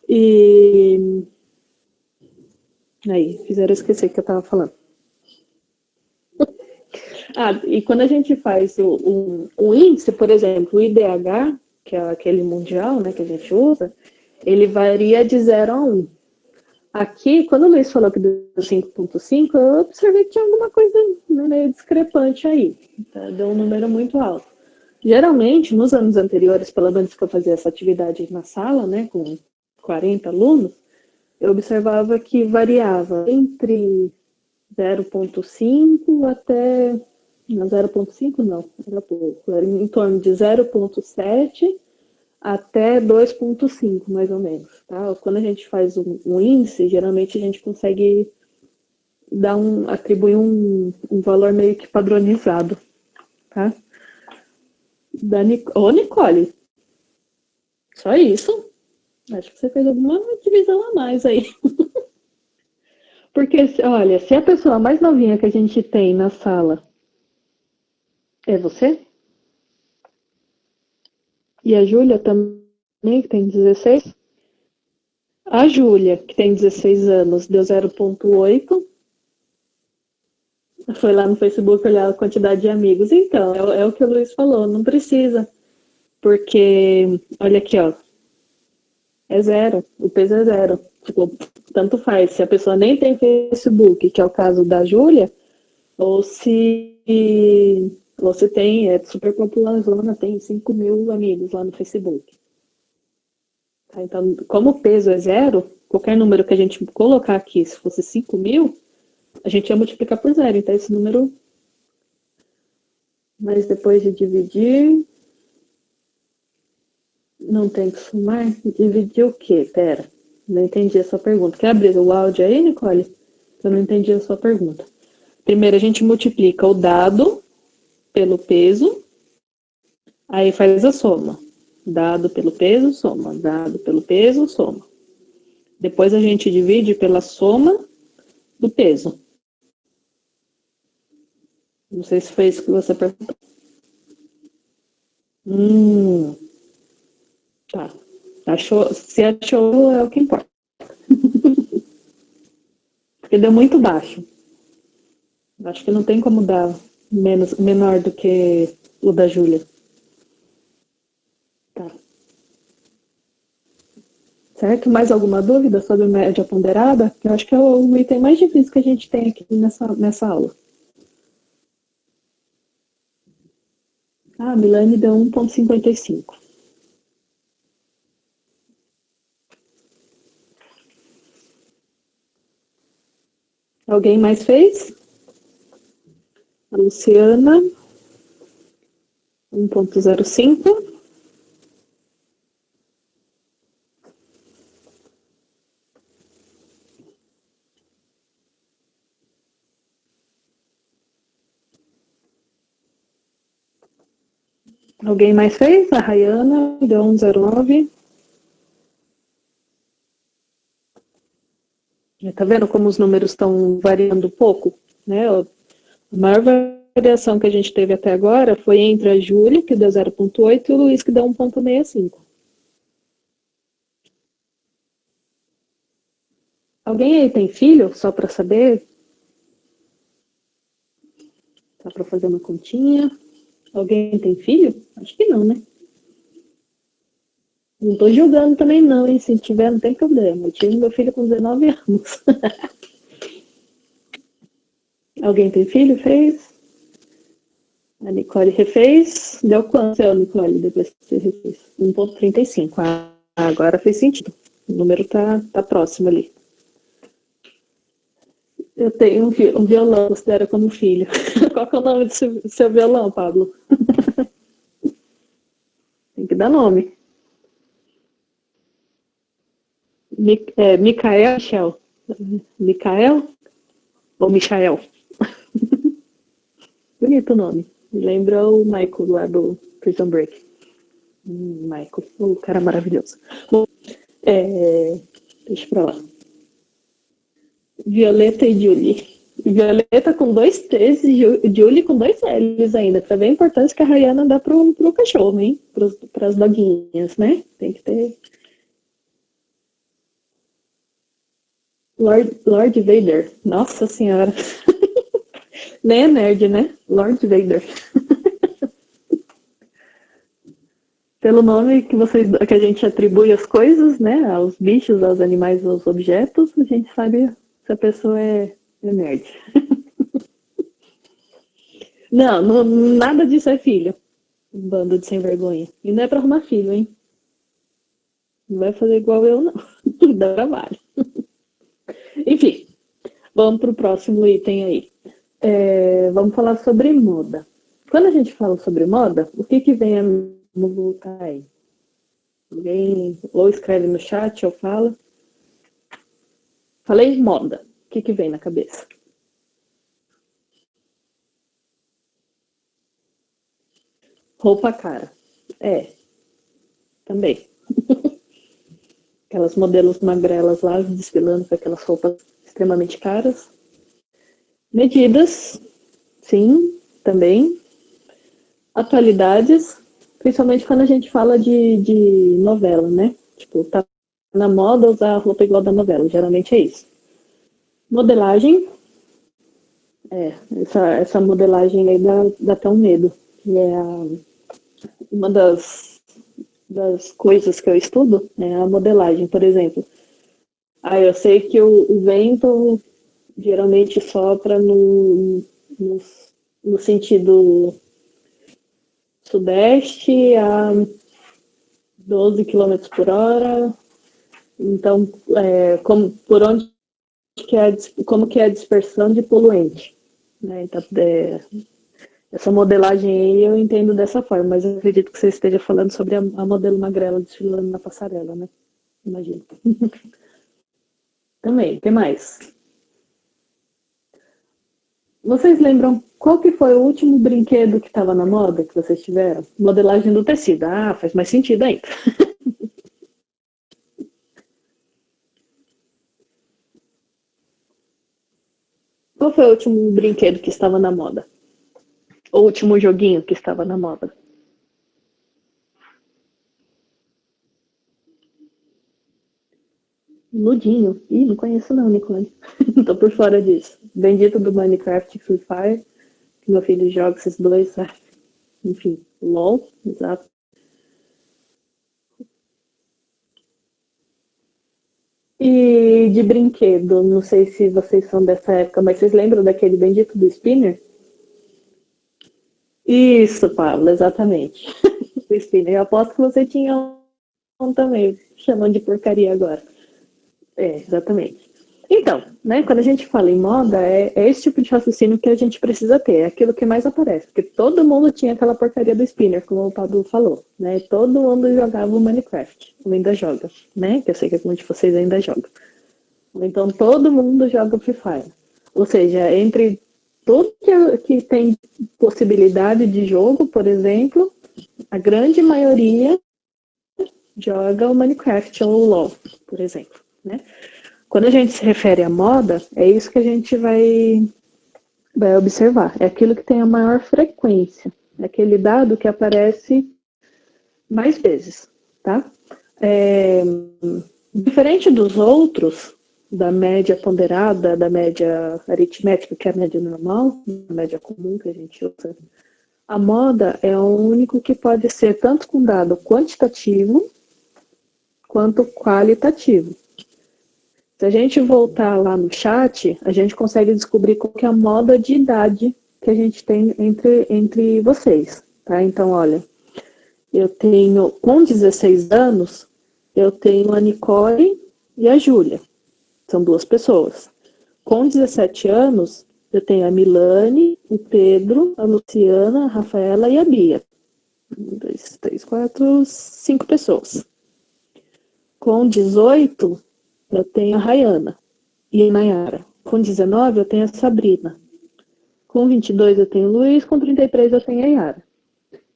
E aí, fizeram esquecer o que eu estava falando. E quando a gente faz o índice, por exemplo, o IDH, que é aquele mundial, né, que a gente usa, ele varia de 0 a 1. Aqui, quando o Luiz falou que deu 5,5, eu observei que tinha alguma coisa meio discrepante aí. Tá? Deu um número muito alto. Geralmente, nos anos anteriores, pelo menos que eu fazia essa atividade na sala, né, com 40 alunos, eu observava que variava entre 0,5 até... Não, 0,5 não, era pouco. Era em torno de 0,7 até 2,5, mais ou menos. Tá? Quando a gente faz um índice, geralmente a gente consegue atribuir um valor meio que padronizado. Tá? Ô, Nicole, só isso? Acho que você fez alguma divisão a mais aí. Porque, olha, se a pessoa mais novinha que a gente tem na sala é você, E a Júlia também, que tem 16. A Júlia, que tem 16 anos, deu 0,8. Foi lá no Facebook olhar a quantidade de amigos. Então, é o que o Luiz falou, não precisa. Porque, olha aqui, ó, é zero, o peso é zero. Tipo, tanto faz, se a pessoa nem tem Facebook, que é o caso da Júlia, ou se você tem, é super popular zona, tem 5 mil amigos lá no Facebook. Tá? Então, como o peso é zero, qualquer número que a gente colocar aqui, se fosse 5 mil, a gente ia multiplicar por zero. Então, esse número, mas depois de dividir, não tem que somar? Dividir o quê? Pera, não entendi a sua pergunta. Quer abrir o áudio aí, Nicole? Eu não entendi a sua pergunta. Primeiro a gente multiplica o dado pelo peso, aí faz a soma. Dado pelo peso, soma. Dado pelo peso, soma. Depois a gente divide pela soma do peso. Não sei se foi isso que você perguntou. Tá. Achou, se achou é o que importa. Porque deu muito baixo. Acho que não tem como dar menor do que o da Júlia. Tá. Certo? Mais alguma dúvida sobre média ponderada? Eu acho que é o item mais difícil que a gente tem aqui nessa aula. Ah, a Milane deu 1,55. Alguém mais fez? A Luciana, 1,05. Alguém mais fez? A Rayana deu 1,09. Tá vendo como os números estão variando um pouco? Né? A maior variação que a gente teve até agora foi entre a Júlia, que deu 0,8, e o Luiz, que deu 1,65. Alguém aí tem filho? Só para saber? Só para fazer uma continha. Alguém tem filho? Acho que não, né? Não tô julgando também não, hein? Se tiver, não tem problema. Eu tive meu filho com 19 anos. Alguém tem filho? Fez? A Nicole refez. Deu quanto, Nicole, depois que você refez? 1,35. Ah, agora fez sentido. O número tá próximo ali. Eu tenho um violão, considero como filho. Qual que é o nome do seu violão, Pablo? Tem que dar nome. Micael, Michel? Micael ou Michael? Bonito o nome. Me lembra o Michael lá do Prison Break. Michael, o cara maravilhoso. Bom, deixa pra lá. Violeta e Julie. Violeta com 2 T's e Julie com 2 L's ainda. Pra ver a importância que a Rayana dá pro cachorro, hein? Pras doguinhas, né? Tem que ter. Lord Vader. Nossa senhora. Nem é nerd, né? Lord Vader. Pelo nome que a gente atribui às coisas, né? Aos bichos, aos animais, aos objetos, a gente sabe se a pessoa é nerd. Não, nada disso é filho. Um bando de sem vergonha. E não é pra arrumar filho, hein? Não vai fazer igual eu, não. Dá trabalho. Enfim, vamos pro próximo item aí. Vamos falar sobre moda. Quando a gente fala sobre moda, o que vem a lutar aí? Alguém ou escreve no chat ou fala. Falei moda. O que vem na cabeça? Roupa cara. Também. Aquelas modelos magrelas lá desfilando com aquelas roupas extremamente caras. Medidas, sim, também. Atualidades, Principalmente quando a gente fala de novela, né? Tipo, tá na moda usar a roupa igual da novela. Geralmente é isso. Modelagem. Essa modelagem aí dá até um medo. Que é uma das coisas que eu estudo é a modelagem, por exemplo. Eu sei que o vento geralmente sopra no, no sentido sudeste a 12 quilômetros por hora. Então, por onde como que é a dispersão de poluente? Né? Então, essa modelagem aí eu entendo dessa forma, mas eu acredito que você esteja falando sobre a modelo magrela desfilando na passarela, né? Imagino. Também, o que mais? Vocês lembram qual que foi o último brinquedo que estava na moda que vocês tiveram? Modelagem do tecido. Faz mais sentido ainda. Qual foi o último brinquedo que estava na moda? O último joguinho que estava na moda? Ludinho. Ih, não conheço não, Nicole. Tô por fora disso. Bendito do Minecraft e Free Fire. Que meu filho joga esses dois. Enfim, LOL, exato. E de brinquedo, não sei se vocês são dessa época, mas vocês lembram daquele bendito do Spinner? Isso, Pablo, exatamente. O Spinner. Eu aposto que você tinha um também, chamando de porcaria agora. Exatamente. Então, né, quando a gente fala em moda, é esse tipo de raciocínio que a gente precisa ter, é aquilo que mais aparece, porque todo mundo tinha aquela porcaria do spinner, como o Pablo falou, né, todo mundo jogava o Minecraft, ou ainda joga, né, que eu sei que alguns de vocês ainda jogam. Então, todo mundo joga Free Fire. Ou seja, entre tudo que tem possibilidade de jogo, por exemplo, a grande maioria joga o Minecraft ou o LoL, por exemplo, né? Quando a gente se refere à moda, é isso que a gente vai observar. É aquilo que tem a maior frequência. É aquele dado que aparece mais vezes, tá? Diferente dos outros, da média ponderada, da média aritmética, que é a média normal, a média comum que a gente usa, a moda é o único que pode ser tanto com dado quantitativo quanto qualitativo. Se a gente voltar lá no chat, a gente consegue descobrir qual que é a moda de idade que a gente tem entre vocês, tá? Então, olha, eu tenho, com 16 anos, eu tenho a Nicole e a Júlia. São duas pessoas. Com 17 anos, eu tenho a Milane, o Pedro, a Luciana, a Rafaela e a Bia. 1, 2, 3, 4, 5 pessoas. Com 18, eu tenho a Rayana e a Nayara. Com 19, eu tenho a Sabrina. Com 22, eu tenho o Luiz. Com 33, eu tenho a Yara.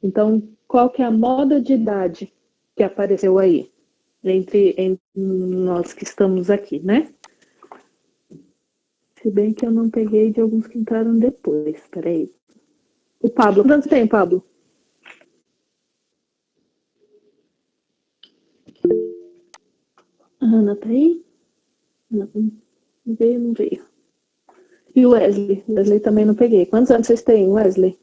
Então, qual que é a moda de idade que apareceu aí? Entre nós que estamos aqui, né? Se bem que eu não peguei de alguns que entraram depois. Peraí. O Pablo. Quantos tem, Pablo? A Ana tá aí? Não veio, não veio. E o Wesley? O Wesley também não peguei. Quantos anos vocês têm, Wesley?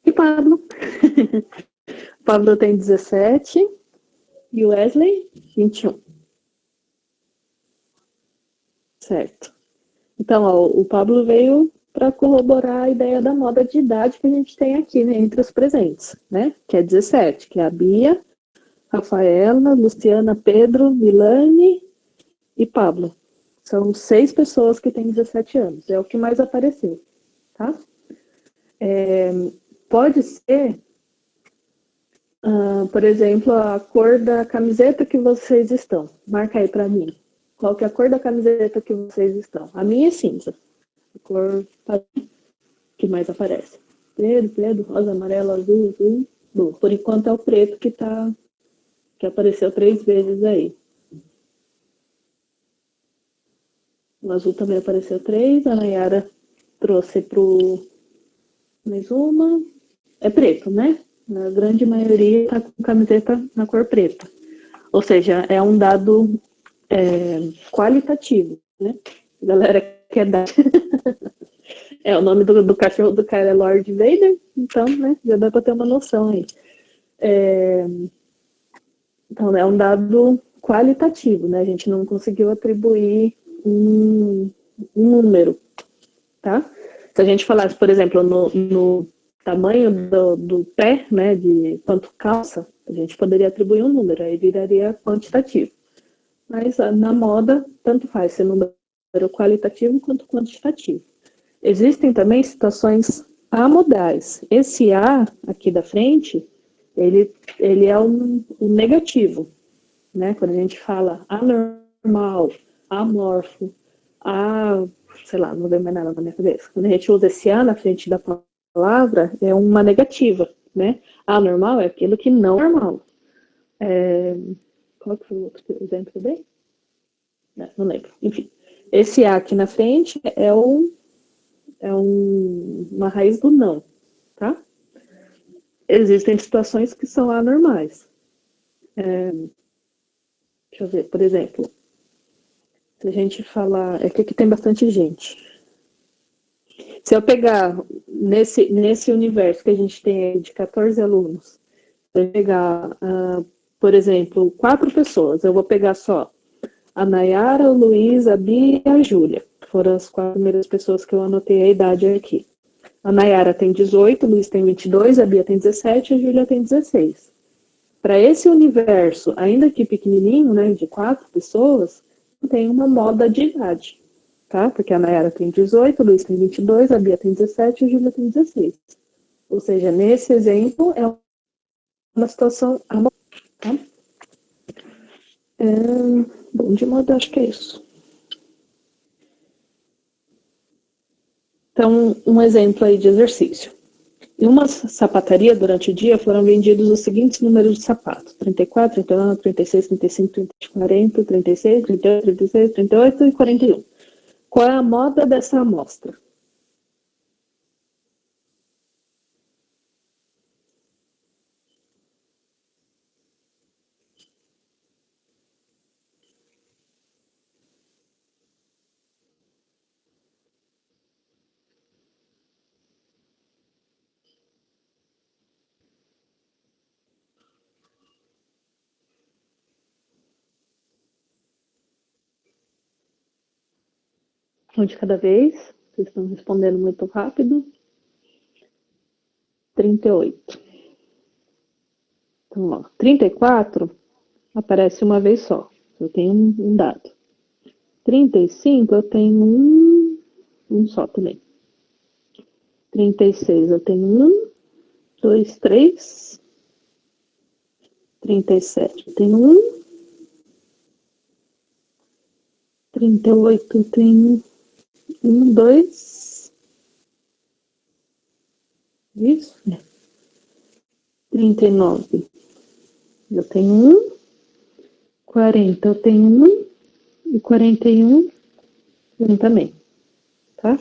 E Pablo? Pablo tem 17 e o Wesley 21. Certo. Então, ó, o Pablo veio para corroborar a ideia da moda de idade que a gente tem aqui, né, entre os presentes, né? Que é 17, que é a Bia, Rafaela, Luciana, Pedro, Milane e Pablo. São 6 pessoas que têm 17 anos. É o que mais apareceu, tá? Pode ser, por exemplo, a cor da camiseta que vocês estão. Marca aí para mim. Qual que é a cor da camiseta que vocês estão? A minha é cinza. A cor que mais aparece. Preto, rosa, amarelo, azul. Bom, por enquanto é o preto que apareceu 3 vezes aí. O azul também apareceu 3. A Nayara trouxe pro mais uma, é preto, né? A grande maioria está com camiseta na cor preta. Ou seja, é um dado qualitativo, né? A galera quer dar. O nome do cachorro do cara é Lord Vader, então, né, já dá para ter uma noção aí. Então, é um dado qualitativo, né? A gente não conseguiu atribuir um número, tá? Se a gente falasse, por exemplo, no tamanho do pé, né, de quanto calça, a gente poderia atribuir um número, aí viraria quantitativo. Mas na moda, tanto faz ser número qualitativo quanto quantitativo. Existem também situações amodais. Esse A aqui da frente, ele é um negativo, né? Quando a gente fala anormal, amorfo, sei lá, não vem mais nada na minha cabeça. Quando a gente usa esse A na frente da palavra, é uma negativa, né? Anormal é aquilo que não é normal. Qual que foi o outro exemplo também? Não lembro. Enfim, esse A aqui na frente é uma raiz do não, tá? Existem situações que são anormais. Deixa eu ver, por exemplo, se a gente falar, que aqui tem bastante gente. Se eu pegar nesse universo que a gente tem de 14 alunos, se eu pegar, por exemplo, 4 pessoas, eu vou pegar só a Nayara, o Luiz, a Bia e a Júlia. Foram as 4 primeiras pessoas que eu anotei a idade aqui. A Nayara tem 18, o Luiz tem 22, a Bia tem 17 e a Júlia tem 16. Para esse universo, ainda que pequenininho, né, de 4 pessoas, tem uma moda de idade, tá? Porque a Nayara tem 18, o Luiz tem 22, a Bia tem 17 e a Júlia tem 16. Ou seja, nesse exemplo, é uma situação amorosa, tá? Bom, de moda, acho que é isso. Então, um exemplo aí de exercício. Em uma sapataria, durante o dia, foram vendidos os seguintes números de sapatos: 34, 39, 36, 35, 38, 40, 36, 38, 36, 38 e 41. Qual é a moda dessa amostra? Um de cada vez. Vocês estão respondendo muito rápido. 38. Então, ó, 34 aparece uma vez só. Eu tenho um dado. 35 eu tenho um só também. 36 eu tenho 1, 2, 3. 37 eu tenho 1. 38 eu tenho 1, 2. Isso? 39 eu tenho 1. 40 eu tenho 1. E 41 1 também. Tá?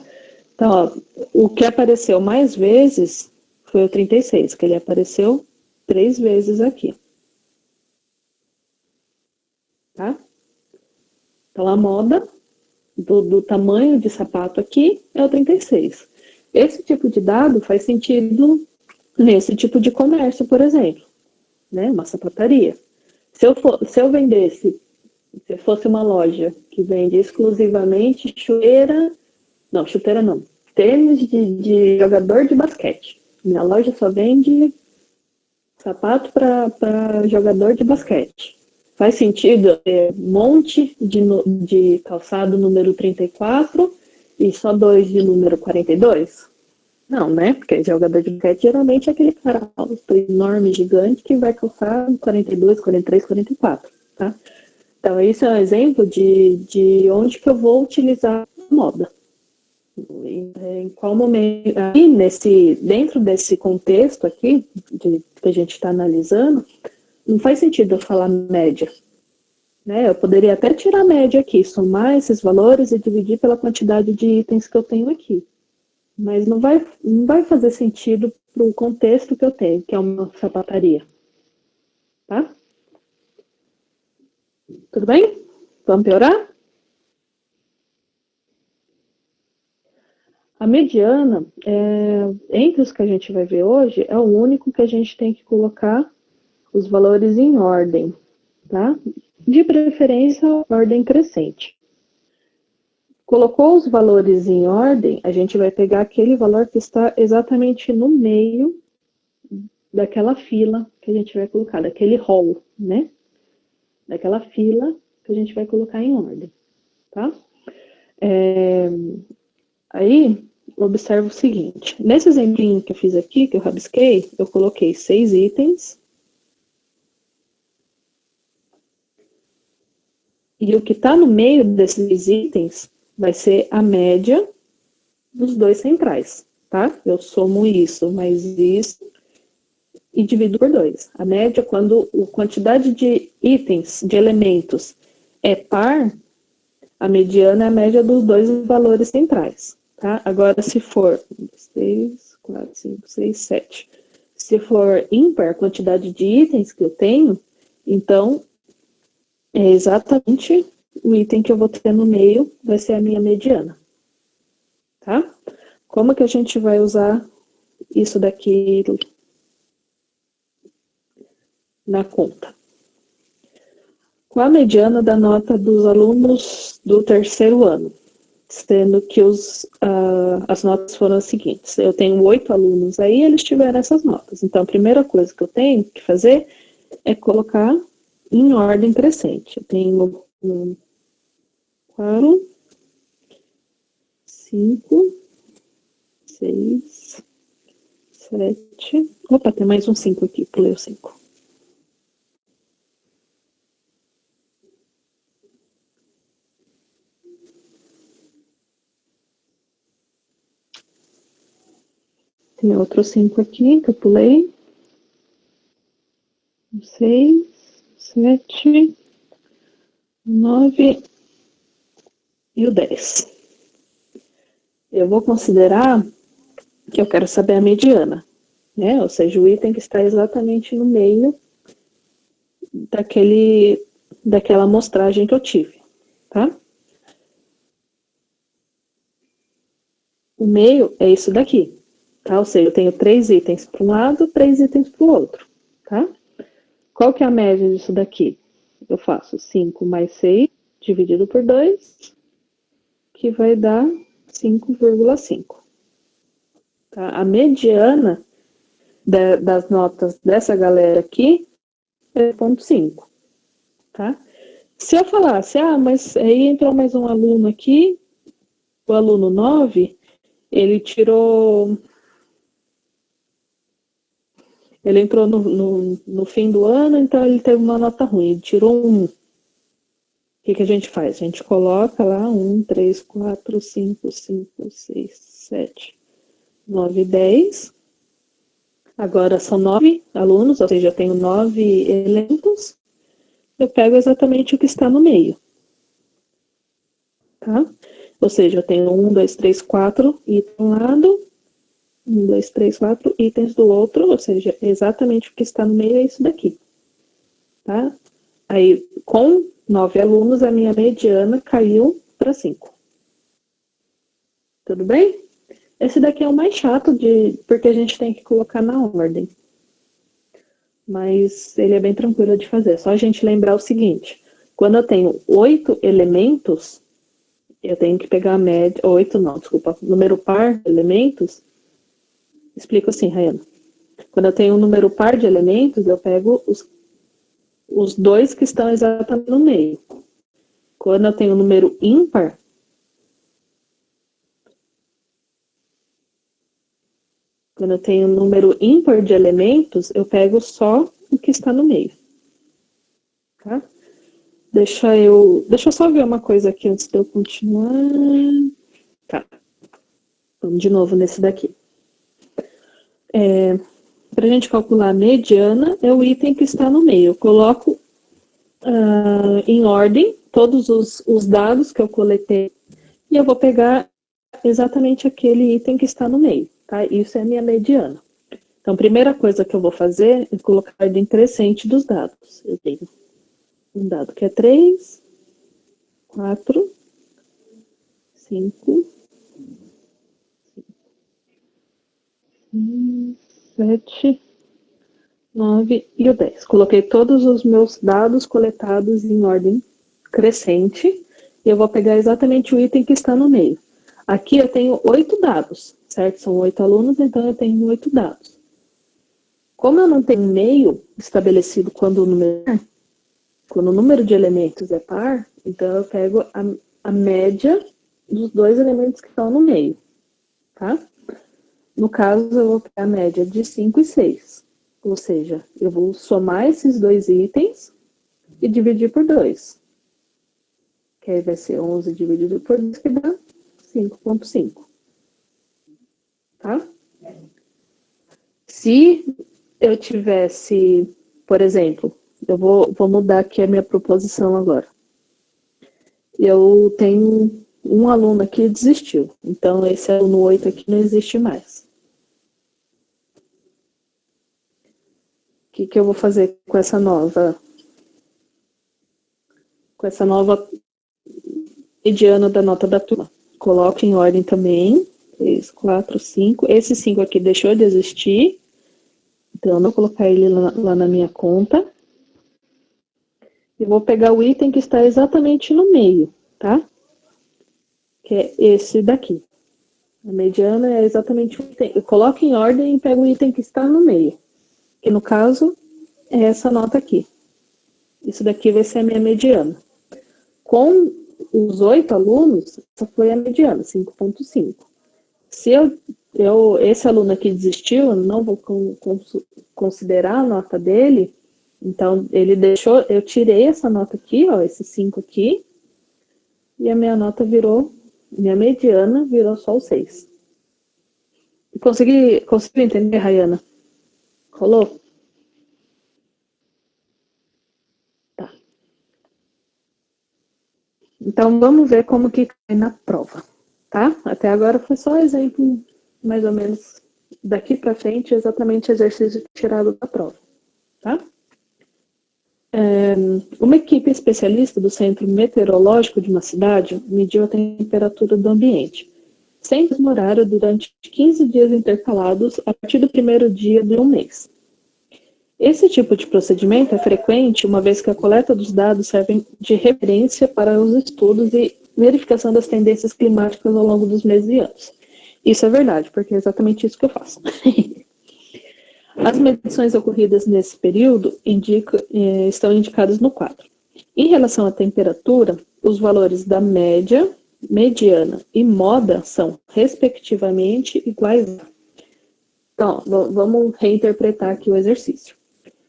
Então, ó, o que apareceu mais vezes foi o 36, que ele apareceu 3 vezes aqui. Tá? Então, a moda do tamanho de sapato aqui é o 36. Esse tipo de dado faz sentido nesse tipo de comércio, por exemplo, né? Uma sapataria. Se eu vendesse, se fosse uma loja que vende exclusivamente chuteira não, tênis de jogador de basquete. Minha loja só vende sapato para jogador de basquete. Faz sentido ter um monte de calçado número 34 e só 2 de número 42? Não, né? Porque jogador de basquete geralmente é aquele cara alto, enorme, gigante, que vai calçar 42, 43, 44, tá? Então, isso é um exemplo de onde que eu vou utilizar a moda. Em qual momento, aí dentro desse contexto aqui, que a gente está analisando, não faz sentido eu falar média. Né? Eu poderia até tirar a média aqui, somar esses valores e dividir pela quantidade de itens que eu tenho aqui. mas não vai fazer sentido para o contexto que eu tenho, que é uma sapataria. Tá? Tudo bem? Vamos piorar? A mediana, entre os que a gente vai ver hoje, é o único que a gente tem que colocar os valores em ordem, tá? De preferência, ordem crescente. Colocou os valores em ordem, a gente vai pegar aquele valor que está exatamente no meio daquela fila que a gente vai colocar, daquele rol, né? Daquela fila que a gente vai colocar em ordem, tá? Aí, observa o seguinte. Nesse exemplinho que eu fiz aqui, que eu rabisquei, eu coloquei 6 itens. E o que está no meio desses itens vai ser a média dos dois centrais, tá? Eu somo isso mais isso e divido por 2. A média, quando a quantidade de itens, de elementos, é par, a mediana é a média dos dois valores centrais, tá? Agora, se for 6, 4, 5, 6, 7. Se for ímpar a quantidade de itens que eu tenho, então é exatamente o item que eu vou ter no meio, vai ser a minha mediana, tá? Como que a gente vai usar isso daqui na conta? Com a mediana da nota dos alunos do terceiro ano, sendo que as notas foram as seguintes. Eu tenho 8 alunos aí, eles tiveram essas notas. Então, a primeira coisa que eu tenho que fazer é colocar em ordem crescente. Eu tenho 4, 5, 6, 7. Opa, tem mais um 5 aqui, pulei o 5. Tem outro 5 aqui que eu pulei. 6, 7, 9 e o 10. Eu vou considerar que eu quero saber a mediana, né? Ou seja, o item que está exatamente no meio daquela amostragem que eu tive, tá? O meio é isso daqui, tá? Ou seja, eu tenho 3 itens para um lado, 3 itens para o outro, tá? Qual que é a média disso daqui? Eu faço 5 mais 6 dividido por 2, que vai dar 5,5. Tá? A mediana das notas dessa galera aqui é 0,5. Tá? Se eu falasse, mas aí entrou mais um aluno aqui, o aluno 9, ele entrou no fim do ano, então ele teve uma nota ruim, ele tirou 1. O que a gente faz? A gente coloca lá 1, 3, 4, 5, 5, 6, 7, 9, 10. Agora são 9 alunos, ou seja, eu tenho 9 elementos. Eu pego exatamente o que está no meio. Tá? Ou seja, eu tenho 1, 2, 3, 4 itens de um lado, 1, 2, 3, 4 itens do outro, ou seja, exatamente o que está no meio é isso daqui. Tá? Aí, com 9 alunos, a minha mediana caiu para 5. Tudo bem? Esse daqui é o mais chato, porque a gente tem que colocar na ordem. Mas ele é bem tranquilo de fazer. É só a gente lembrar o seguinte. Quando eu tenho 8 elementos, eu tenho que pegar a média... 8 não, desculpa. Número par de elementos. Explico assim, Rayana. Quando eu tenho um número par de elementos, eu pego os 2 que estão exatamente no meio. Quando eu tenho um número ímpar, quando eu tenho um número ímpar de elementos, eu pego só o que está no meio. Tá? Deixa eu só ver uma coisa aqui antes de eu continuar. Tá. Vamos de novo nesse daqui. Para a gente calcular a mediana, é o item que está no meio. Eu coloco em ordem todos os dados que eu coletei e eu vou pegar exatamente aquele item que está no meio, tá? Isso é a minha mediana. Então, primeira coisa que eu vou fazer é colocar a ordem crescente dos dados. Eu tenho um dado que é 3, 4, 5, 7, 9 e o 10. Coloquei todos os meus dados coletados em ordem crescente e eu vou pegar exatamente o item que está no meio. Aqui eu tenho 8 dados, certo? São 8 alunos, então eu tenho 8 dados. Como eu não tenho meio estabelecido quando o número de elementos é par, então eu pego a média dos dois elementos que estão no meio, tá? No caso, eu vou pegar a média de 5 e 6. Ou seja, eu vou somar esses dois itens e dividir por 2. Que aí vai ser 11 dividido por 2, que dá 5,5. Tá? Se eu tivesse, por exemplo, eu vou mudar aqui a minha proposição agora. Eu tenho um aluno aqui que desistiu. Então, esse aluno 8 aqui não existe mais. O que eu vou fazer com essa nova mediana da nota da turma? Coloco em ordem também. 3, 4, 5. Esse 5 aqui deixou de existir. Então, eu vou colocar ele lá na minha conta. E vou pegar o item que está exatamente no meio, tá? Que é esse daqui. A mediana é exatamente o item. Eu coloco em ordem e pego o item que está no meio. Que no caso é essa nota aqui. Isso daqui vai ser a minha mediana. Com os 8 alunos, essa foi a mediana, 5,5. Se esse aluno aqui desistiu, eu não vou considerar a nota dele, então ele deixou, eu tirei essa nota aqui, ó, esse 5 aqui, e a minha nota minha mediana virou só o 6. Conseguiu entender, Rayana? Rolou? Tá. Então vamos ver como que cai na prova, tá? Até agora foi só exemplo, mais ou menos, daqui para frente, exatamente exercício tirado da prova, tá? Uma equipe especialista do Centro Meteorológico de uma cidade mediu a temperatura do ambiente, sem mesmo horário, durante 15 dias intercalados a partir do primeiro dia de um mês. Esse tipo de procedimento é frequente, uma vez que a coleta dos dados serve de referência para os estudos e verificação das tendências climáticas ao longo dos meses e anos. Isso é verdade, porque é exatamente isso que eu faço. As medições ocorridas nesse período estão indicadas no quadro. Em relação à temperatura, os valores da média, mediana e moda são, respectivamente, iguais a... Então, vamos reinterpretar aqui o exercício.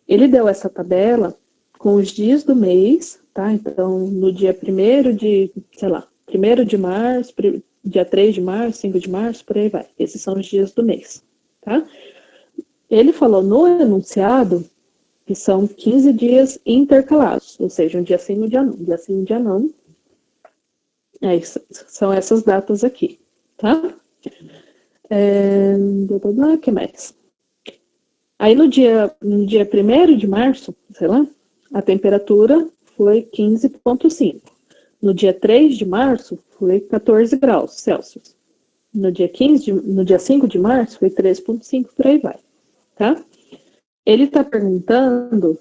Ele deu essa tabela com os dias do mês, tá? Então, no dia 1º de março, dia 3 de março, 5 de março, por aí vai. Esses são os dias do mês, tá? Ele falou no enunciado que são 15 dias intercalados, ou seja, um dia sim, um dia não. Um dia sim, um dia não. São essas datas aqui, tá? O que mais? Aí no dia 1º de março, sei lá, a temperatura foi 15,5. No dia 3 de março, foi 14 graus Celsius. No dia 5 de março, foi 3,5, por aí vai. Tá? Ele está perguntando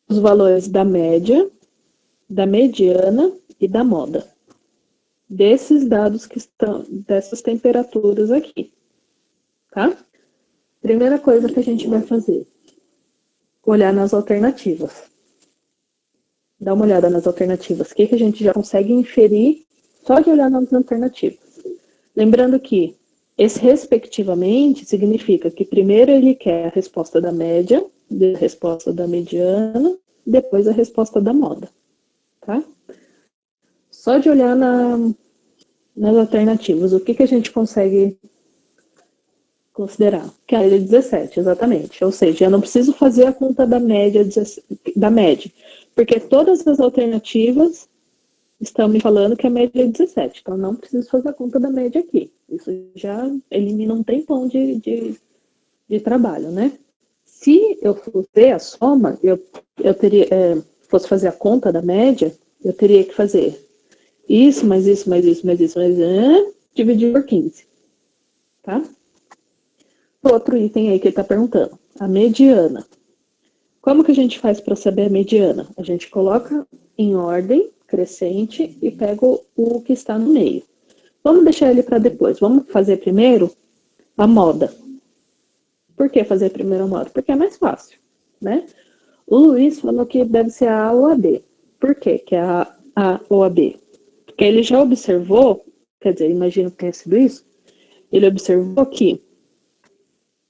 os valores da média, da mediana e da moda. Desses dados que estão, dessas temperaturas aqui. Tá? Primeira coisa que a gente vai fazer, olhar nas alternativas. Dá uma olhada nas alternativas. O que a gente já consegue inferir só de olhar nas alternativas. Lembrando que esse respectivamente significa que primeiro ele quer a resposta da média, a resposta da mediana, depois a resposta da moda. Tá? Só de olhar nas alternativas, o que a gente consegue considerar? Que é 17, exatamente. Ou seja, eu não preciso fazer a conta da média, porque todas as alternativas estão me falando que a média é 17, então não preciso fazer a conta da média aqui. Isso já elimina um tempão de trabalho, né? Se eu fosse a soma, eu teria, fosse fazer a conta da média, eu teria que fazer isso, mais isso, mais isso, mais isso, mais isso, dividir por 15, tá? Outro item aí que ele está perguntando, a mediana. Como que a gente faz para saber a mediana? A gente coloca em ordem crescente e pega o que está no meio. Vamos deixar ele para depois. Vamos fazer primeiro a moda. Por que fazer primeiro a moda? Porque é mais fácil, né? O Luiz falou que deve ser a A ou a B. Por quê que é a A ou a B? Porque ele já observou, quer dizer, imagino que tenha sido isso, ele observou que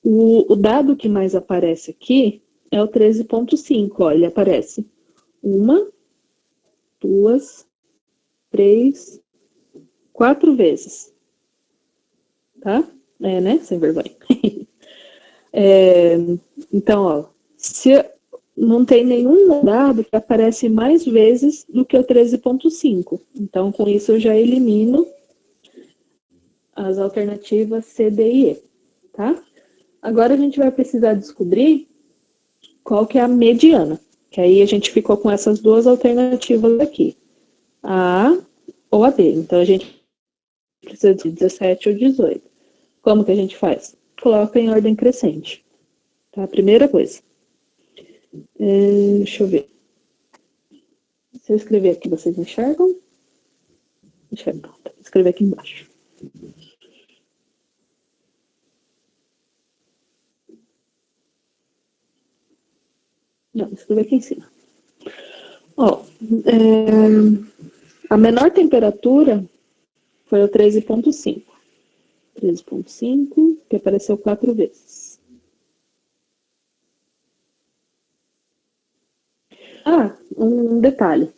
o dado que mais aparece aqui é o 13.5, ó, ele aparece 1, 2, 3, 4 vezes. Tá? Né? Sem vergonha. Então, ó, se não tem nenhum dado que aparece mais vezes do que o 13.5. Então, com isso, eu já elimino as alternativas C, D e E. Tá? Agora, a gente vai precisar descobrir qual que é a mediana. Que aí a gente ficou com essas duas alternativas aqui. A A ou a B. Então, a gente precisa de 17 ou 18. Como que a gente faz? Coloca em ordem crescente. Tá? Primeira coisa. Deixa eu ver. Se eu escrever aqui, vocês enxergam? Enxergam. Tá. Vou escrever aqui embaixo. Não, vou escrever aqui em cima. Ó, a menor temperatura foi o 13.5. 13.5, que apareceu 4 vezes. Um detalhe.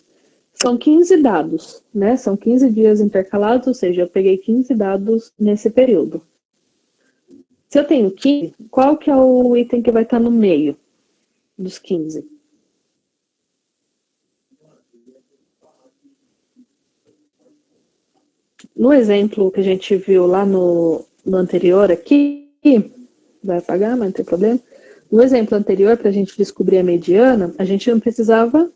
São 15 dados, né? São 15 dias intercalados, ou seja, eu peguei 15 dados nesse período. Se eu tenho 15, qual que é o item que vai estar no meio dos 15? No exemplo que a gente viu lá no anterior aqui, vai apagar, mas não tem problema. No exemplo anterior, para a gente descobrir a mediana, a gente não precisava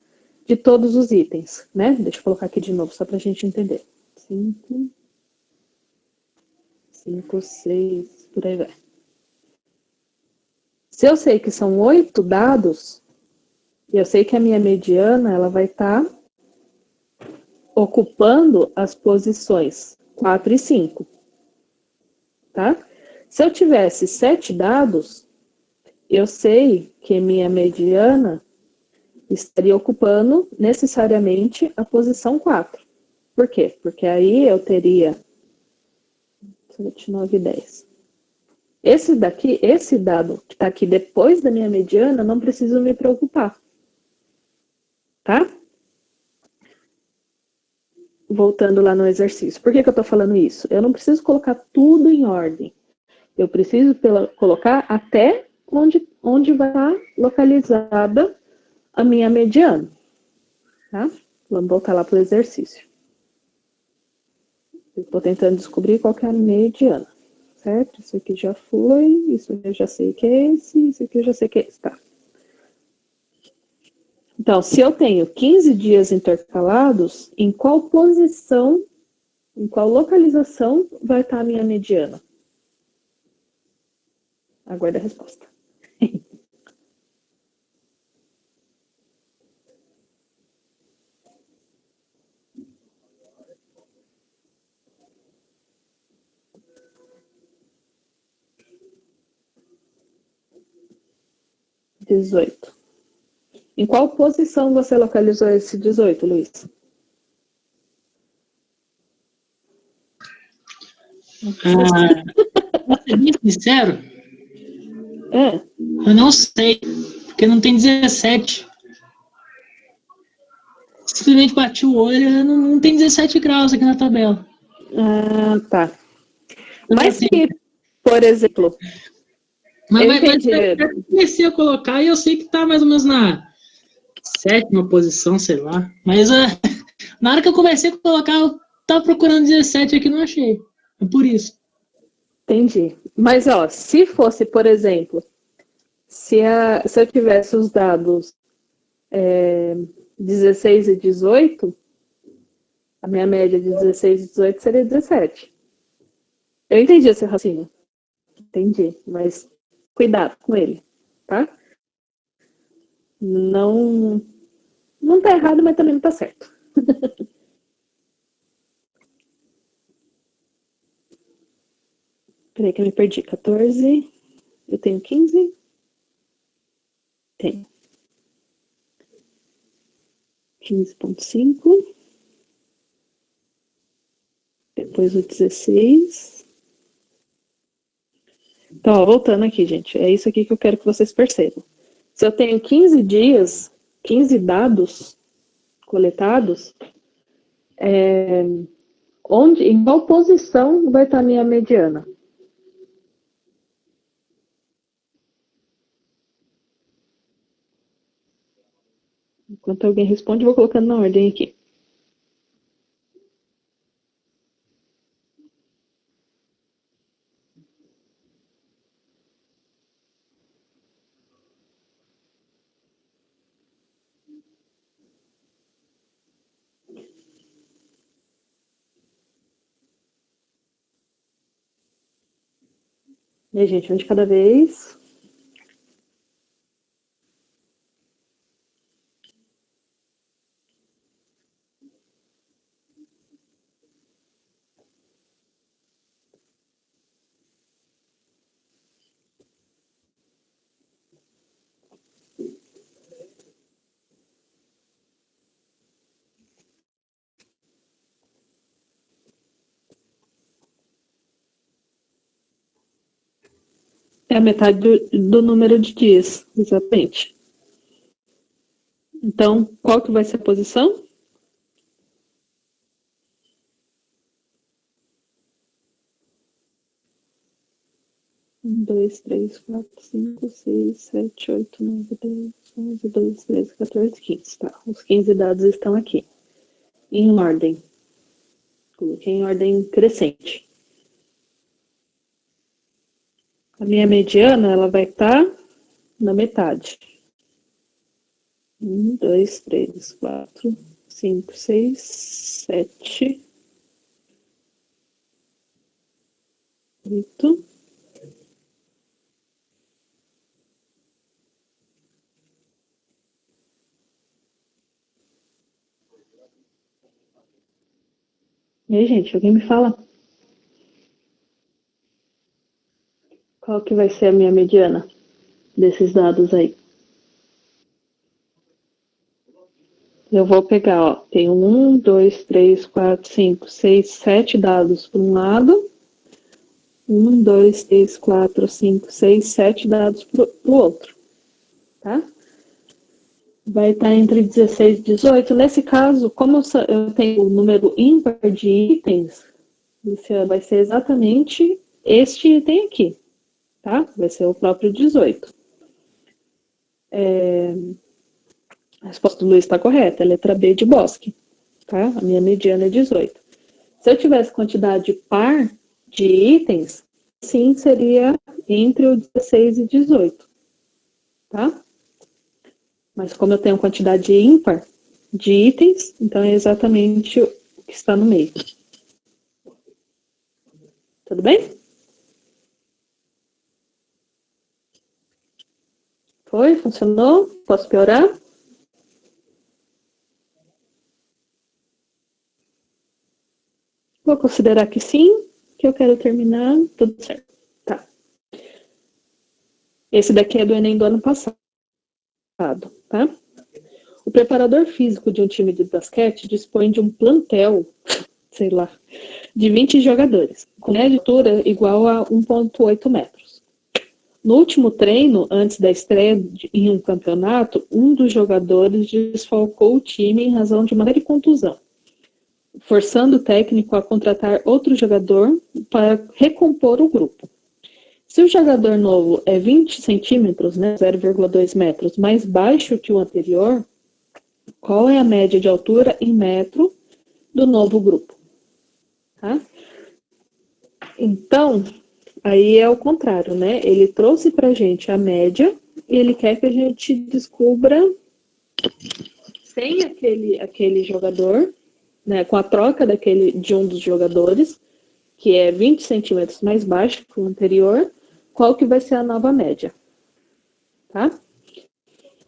de todos os itens, né? Deixa eu colocar aqui de novo, só para a gente entender. 5, 6, por aí vai. Se eu sei que são 8 dados, eu sei que a minha mediana ela vai estar ocupando as posições 4 e 5. Tá? Se eu tivesse 7 dados, eu sei que minha mediana estaria ocupando necessariamente a posição 4. Por quê? Porque aí eu teria 7, 9, 10. Esse dado que está aqui depois da minha mediana, não preciso me preocupar. Tá? Voltando lá no exercício. Por que eu estou falando isso? Eu não preciso colocar tudo em ordem. Eu preciso colocar até onde vai estar localizada a minha mediana. Tá? Vamos voltar lá para o exercício. Eu estou tentando descobrir qual que é a mediana. Certo? Isso aqui já foi, isso eu já sei que é esse, isso aqui eu já sei que é esse. Tá. Então, se eu tenho 15 dias intercalados, em qual posição, em qual localização vai estar a minha mediana? Aguarde a resposta. 18. Em qual posição você localizou esse 18, Luiz?
Pra ser bem sincero,
É.
eu não sei, porque não tem 17. Simplesmente bati o olho, não tem 17 graus aqui na tabela.
Ah, tá. Mas que, por exemplo,
Mas eu comecei a colocar e eu sei que tá mais ou menos na 7ª posição, sei lá. Mas Na hora que eu comecei a colocar, eu tava procurando 17 aqui, não achei. É por isso.
Entendi. Mas, ó, se fosse, por exemplo, se eu tivesse os dados 16 e 18, a minha média de 16 e 18 seria 17. Eu entendi esse raciocínio. Entendi. Mas cuidado com ele, tá? Não, não tá errado, mas também não tá certo. Peraí que eu me perdi. 14. Eu tenho 15? Tenho. 15,5. Depois o 16. Então, ó, voltando aqui, gente. É isso aqui que eu quero que vocês percebam. Se eu tenho 15 dias, 15 dados coletados, em qual posição vai estar a minha mediana? Enquanto alguém responde, eu vou colocando na ordem aqui. E aí, gente, um de cada vez. É a metade do número de dias, exatamente. Então, qual que vai ser a posição? 1, 2, 3, 4, 5, 6, 7, 8, 9, 10, 11, 12, 13, 14, 15. Tá, os 15 dados estão aqui. Em ordem. Coloquei em ordem crescente. A minha mediana, ela vai estar na metade. 1, 2, 3, 4, 5, 6, 7, 8. E aí, gente, alguém me fala qual que vai ser a minha mediana desses dados aí? Eu vou pegar, ó, tem 1, 2, 3, 4, 5, 6, 7 dados para um lado. 1, 2, 3, 4, 5, 6, 7 dados para o outro. Tá? Vai estar entre 16 e 18. Nesse caso, como eu tenho o número ímpar de itens, vai ser exatamente este item aqui. Tá? Vai ser o próprio 18. A resposta do Luiz está correta. A letra B de Bosque. Tá? A minha mediana é 18. Se eu tivesse quantidade par de itens, sim, seria entre o 16 e 18. Tá? Mas como eu tenho quantidade ímpar de itens, então é exatamente o que está no meio. Tudo bem? Foi? Funcionou? Posso piorar? Vou considerar que sim, que eu quero terminar, tudo certo. Tá. Esse daqui é do Enem do ano passado, tá? O preparador físico de um time de basquete dispõe de um plantel, sei lá, de 20 jogadores, com média de altura igual a 1,8 metros. No último treino, antes da estreia em um campeonato, um dos jogadores desfalcou o time em razão de uma séria contusão, forçando o técnico a contratar outro jogador para recompor o grupo. Se o jogador novo é 20 centímetros, né, 0,2 metros, mais baixo que o anterior, qual é a média de altura em metro do novo grupo. Tá? Então, aí é o contrário, né? Ele trouxe para a gente a média e ele quer que a gente descubra sem aquele jogador, né, com a troca de um dos jogadores, que é 20 centímetros mais baixo que o anterior, qual que vai ser a nova média. Tá?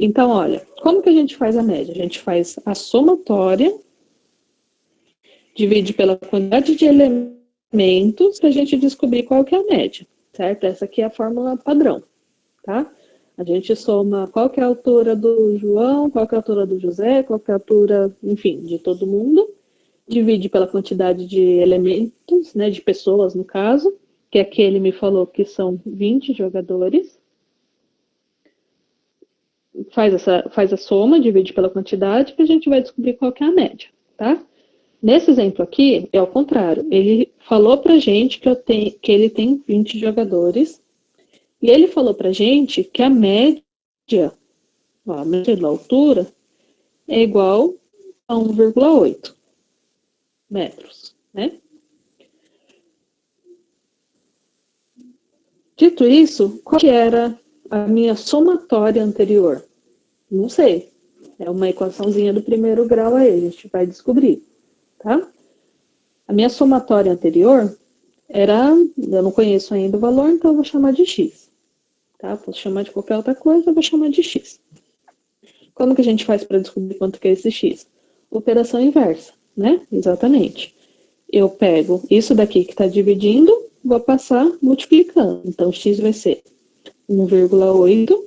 Então, olha, como que a gente faz a média? A gente faz a somatória, divide pela quantidade de elementos para a gente descobrir qual que é a média, certo? Essa aqui é a fórmula padrão, tá? A gente soma qual que é a altura do João, qual que é a altura do José, qual que é a altura, enfim, de todo mundo, divide pela quantidade de elementos, né, de pessoas no caso, que aqui ele me falou que são 20 jogadores, faz a soma, divide pela quantidade, que a gente vai descobrir qual que é a média, tá? Nesse exemplo aqui, é o contrário. Ele falou pra gente que ele tem 20 jogadores, e ele falou pra gente que a média da altura é igual a 1,8 metros, né? Dito isso, qual que era a minha somatória anterior? Não sei. É uma equaçãozinha do primeiro grau aí, a gente vai descobrir, tá? A minha somatória anterior era, eu não conheço ainda o valor, então eu vou chamar de x. Tá? Posso chamar de qualquer outra coisa, eu vou chamar de x. Como que a gente faz para descobrir quanto que é esse x? Operação inversa, né? Exatamente. Eu pego isso daqui que está dividindo, vou passar multiplicando. Então, x vai ser 1,8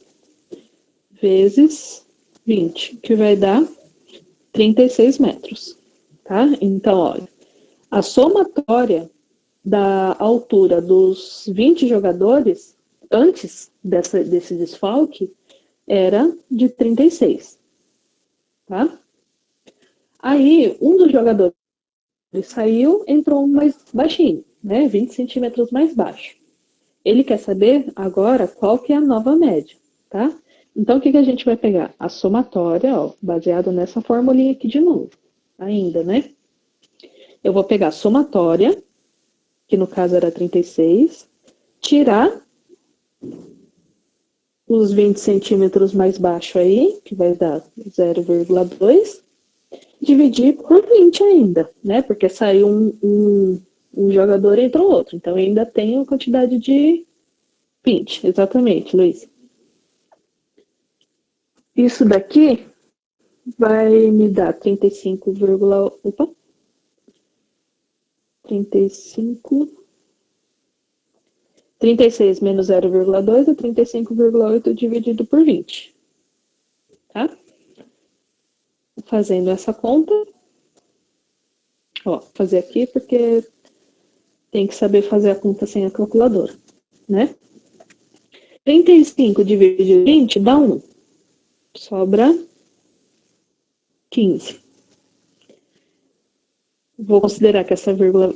vezes 20, que vai dar 36 metros. Tá? Então, olha, a somatória da altura dos 20 jogadores, antes desse desfalque, era de 36. Tá? Aí, um dos jogadores saiu, entrou um mais baixinho, né? 20 centímetros mais baixo. Ele quer saber agora qual que é a nova média, tá? Então, o que a gente vai pegar? A somatória, ó, baseado nessa formulinha aqui de novo, ainda, né? Eu vou pegar a somatória, que no caso era 36, tirar os 20 centímetros mais baixo aí, que vai dar 0,2, dividir por 20 ainda, né? Porque saiu um jogador e entrou outro. Então, ainda tem a quantidade de 20. Exatamente, Luiz. Isso daqui vai me dar 35, opa, 35, 36 menos 0,2 é 35,8 dividido por 20. Tá? Fazendo essa conta, ó, fazer aqui porque tem que saber fazer a conta sem a calculadora, né? 35 dividido por 20 dá 1. Sobra 15. Vou considerar que essa vírgula...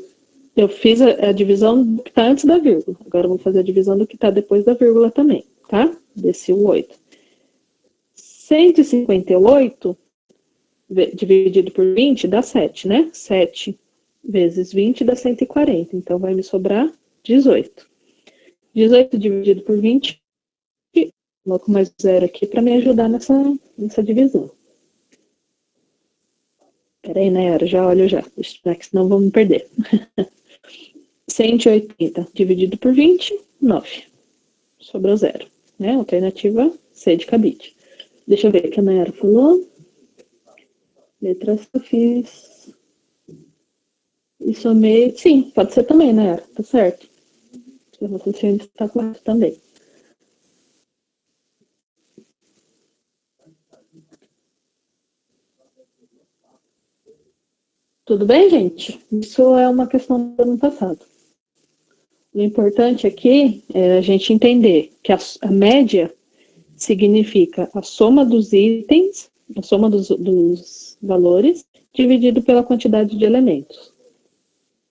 Eu fiz a divisão do que está antes da vírgula. Agora eu vou fazer a divisão do que está depois da vírgula também, tá? Desse 8. 158 dividido por 20 dá 7, né? 7 vezes 20 dá 140. Então, vai me sobrar 18. 18 dividido por 20, coloco mais 0 aqui para me ajudar nessa divisão. Peraí, Nayara, já olho já, senão vamos perder. 180 dividido por 20, 9. Sobrou 0. Né? Alternativa C de cabide. Deixa eu ver o que a Nayara falou. Letras que eu fiz. E somei. Sim, pode ser também, Nayara. Tá certo. O raciocínio está correto também. Tudo bem, gente? Isso é uma questão do ano passado. O importante aqui é a gente entender que a média significa a soma dos itens, a soma dos valores, dividido pela quantidade de elementos.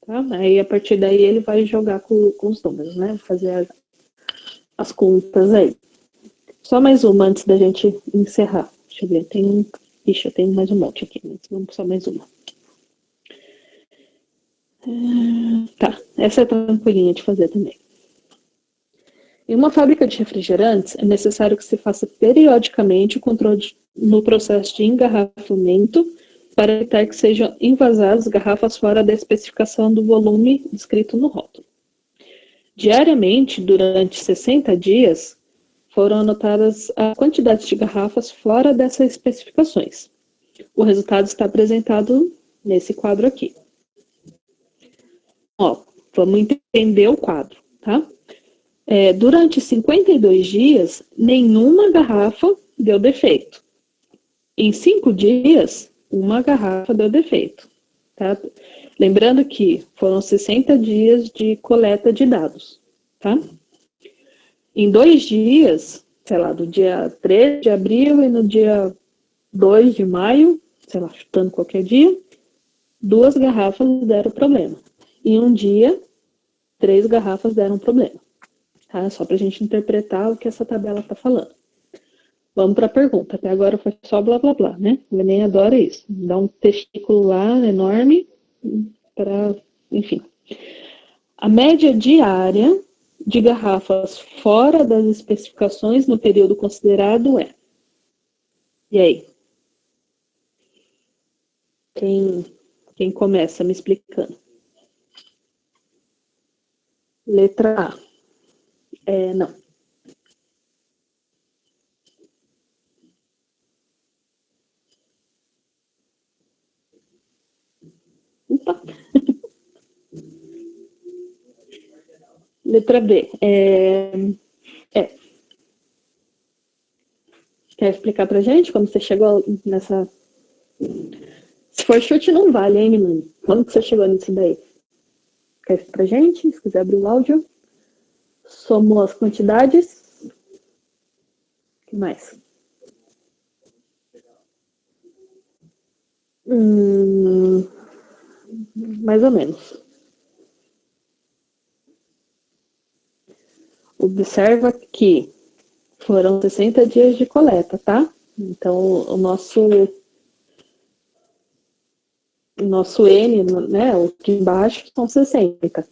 Tá? Aí, a partir daí, ele vai jogar com os números, né? Fazer as contas aí. Só mais uma antes da gente encerrar. Deixa eu ver, tem Ixi, eu tenho mais um monte aqui, mas vamos só mais uma. Tá, essa é tranquilinha de fazer também. Em uma fábrica de refrigerantes, é necessário que se faça periodicamente o controle no processo de engarrafamento para evitar que sejam envasadas garrafas fora da especificação do volume descrito no rótulo. Diariamente, durante 60 dias, foram anotadas a quantidade de garrafas fora dessas especificações. O resultado está apresentado nesse quadro aqui. Ó, vamos entender o quadro, tá? Durante 52 dias, nenhuma garrafa deu defeito. Em 5 dias, uma garrafa deu defeito. Tá? Lembrando que foram 60 dias de coleta de dados. Tá? Em 2 dias, sei lá, do dia 13 de abril e no dia 2 de maio, sei lá, chutando qualquer dia, 2 garrafas deram problema. Em um dia, 3 garrafas deram problema. Tá? Só para a gente interpretar o que essa tabela está falando. Vamos para a pergunta. Até agora foi só blá blá blá, né? O Enem adora isso. Dá um testículo lá enorme para, enfim. A média diária de garrafas fora das especificações no período considerado é. E aí? Quem começa me explicando? Letra A. Não. Opa. Letra B. Quer explicar pra gente como você chegou nessa... Se for chute, não vale, hein, menino? Como que você chegou nisso daí? Quer explicar pra gente? Se quiser abrir o áudio. Somou as quantidades. O que mais? Mais ou menos. Observa que foram 60 dias de coleta, tá? Então, o nosso N, né, aqui embaixo, são 60.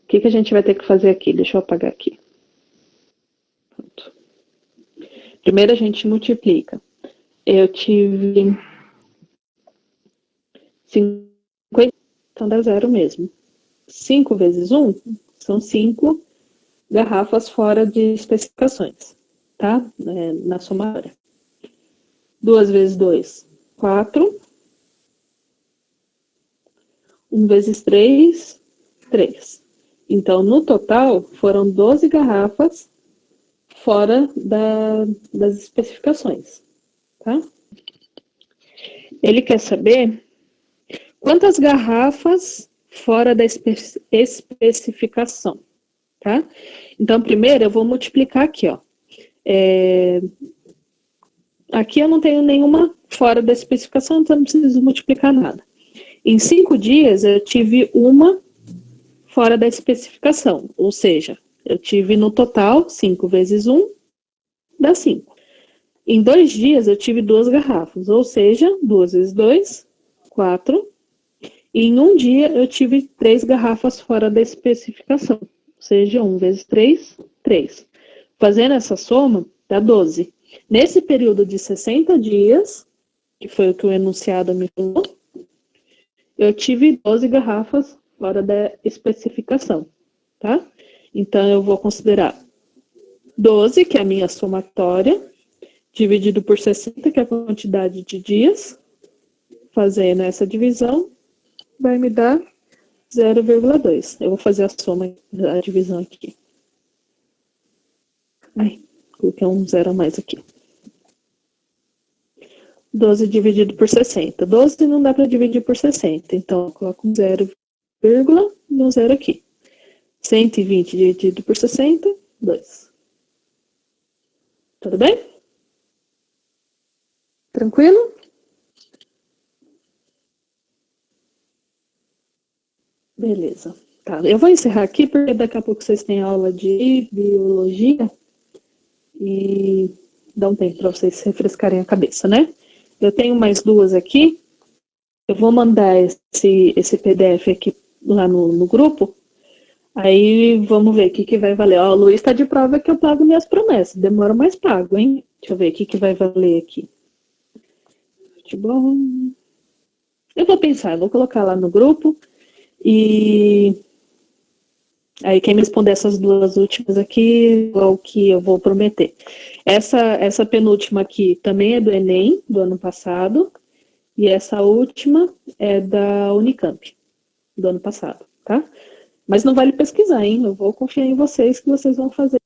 O que a gente vai ter que fazer aqui? Deixa eu apagar aqui. Pronto. Primeiro a gente multiplica. Eu tive 50, então dá zero mesmo. 5 vezes 1 são 5 garrafas fora de especificações, tá? Na somatória. 2 vezes 2, 4. 1 vezes 3, 3. Então, no total, foram 12 garrafas fora das especificações, tá? Ele quer saber quantas garrafas fora da especificação, tá? Então, primeiro eu vou multiplicar aqui, ó. Aqui eu não tenho nenhuma fora da especificação, então não preciso multiplicar nada. Em 5 dias eu tive uma fora da especificação, ou seja, eu tive no total 5 vezes 1 dá 5. Em 2 dias eu tive 2 garrafas, ou seja, 2 vezes 2, 4. E em um dia eu tive 3 garrafas fora da especificação, ou seja, 1 vezes 3, 3. Fazendo essa soma, dá 12. Nesse período de 60 dias, que foi o que o enunciado me falou, eu tive 12 garrafas fora da especificação, tá? Então, eu vou considerar 12, que é a minha somatória, dividido por 60, que é a quantidade de dias. Fazendo essa divisão, vai me dar 0,2. Eu vou fazer a soma, a divisão aqui. Ai, coloquei um zero a mais aqui. 12 dividido por 60. 12 não dá para dividir por 60, então eu coloco um 0, e um zero aqui. 120 dividido por 60, 2. Tudo bem? Tranquilo? Beleza. Tá, eu vou encerrar aqui, porque daqui a pouco vocês têm aula de biologia e dá um tempo para vocês refrescarem a cabeça, né? Eu tenho mais duas aqui. Eu vou mandar esse PDF aqui lá no grupo. Aí vamos ver o que vai valer. Ó, o Luiz está de prova que eu pago minhas promessas. Demora, mais pago, hein? Deixa eu ver o que vai valer aqui. Futebol. Eu vou pensar, eu vou colocar lá no grupo. E aí quem me responder essas duas últimas aqui é o que eu vou prometer. Essa penúltima aqui também é do Enem, do ano passado. E essa última é da Unicamp, do ano passado, tá? Mas não vale pesquisar, hein? Eu vou confiar em vocês que vocês vão fazer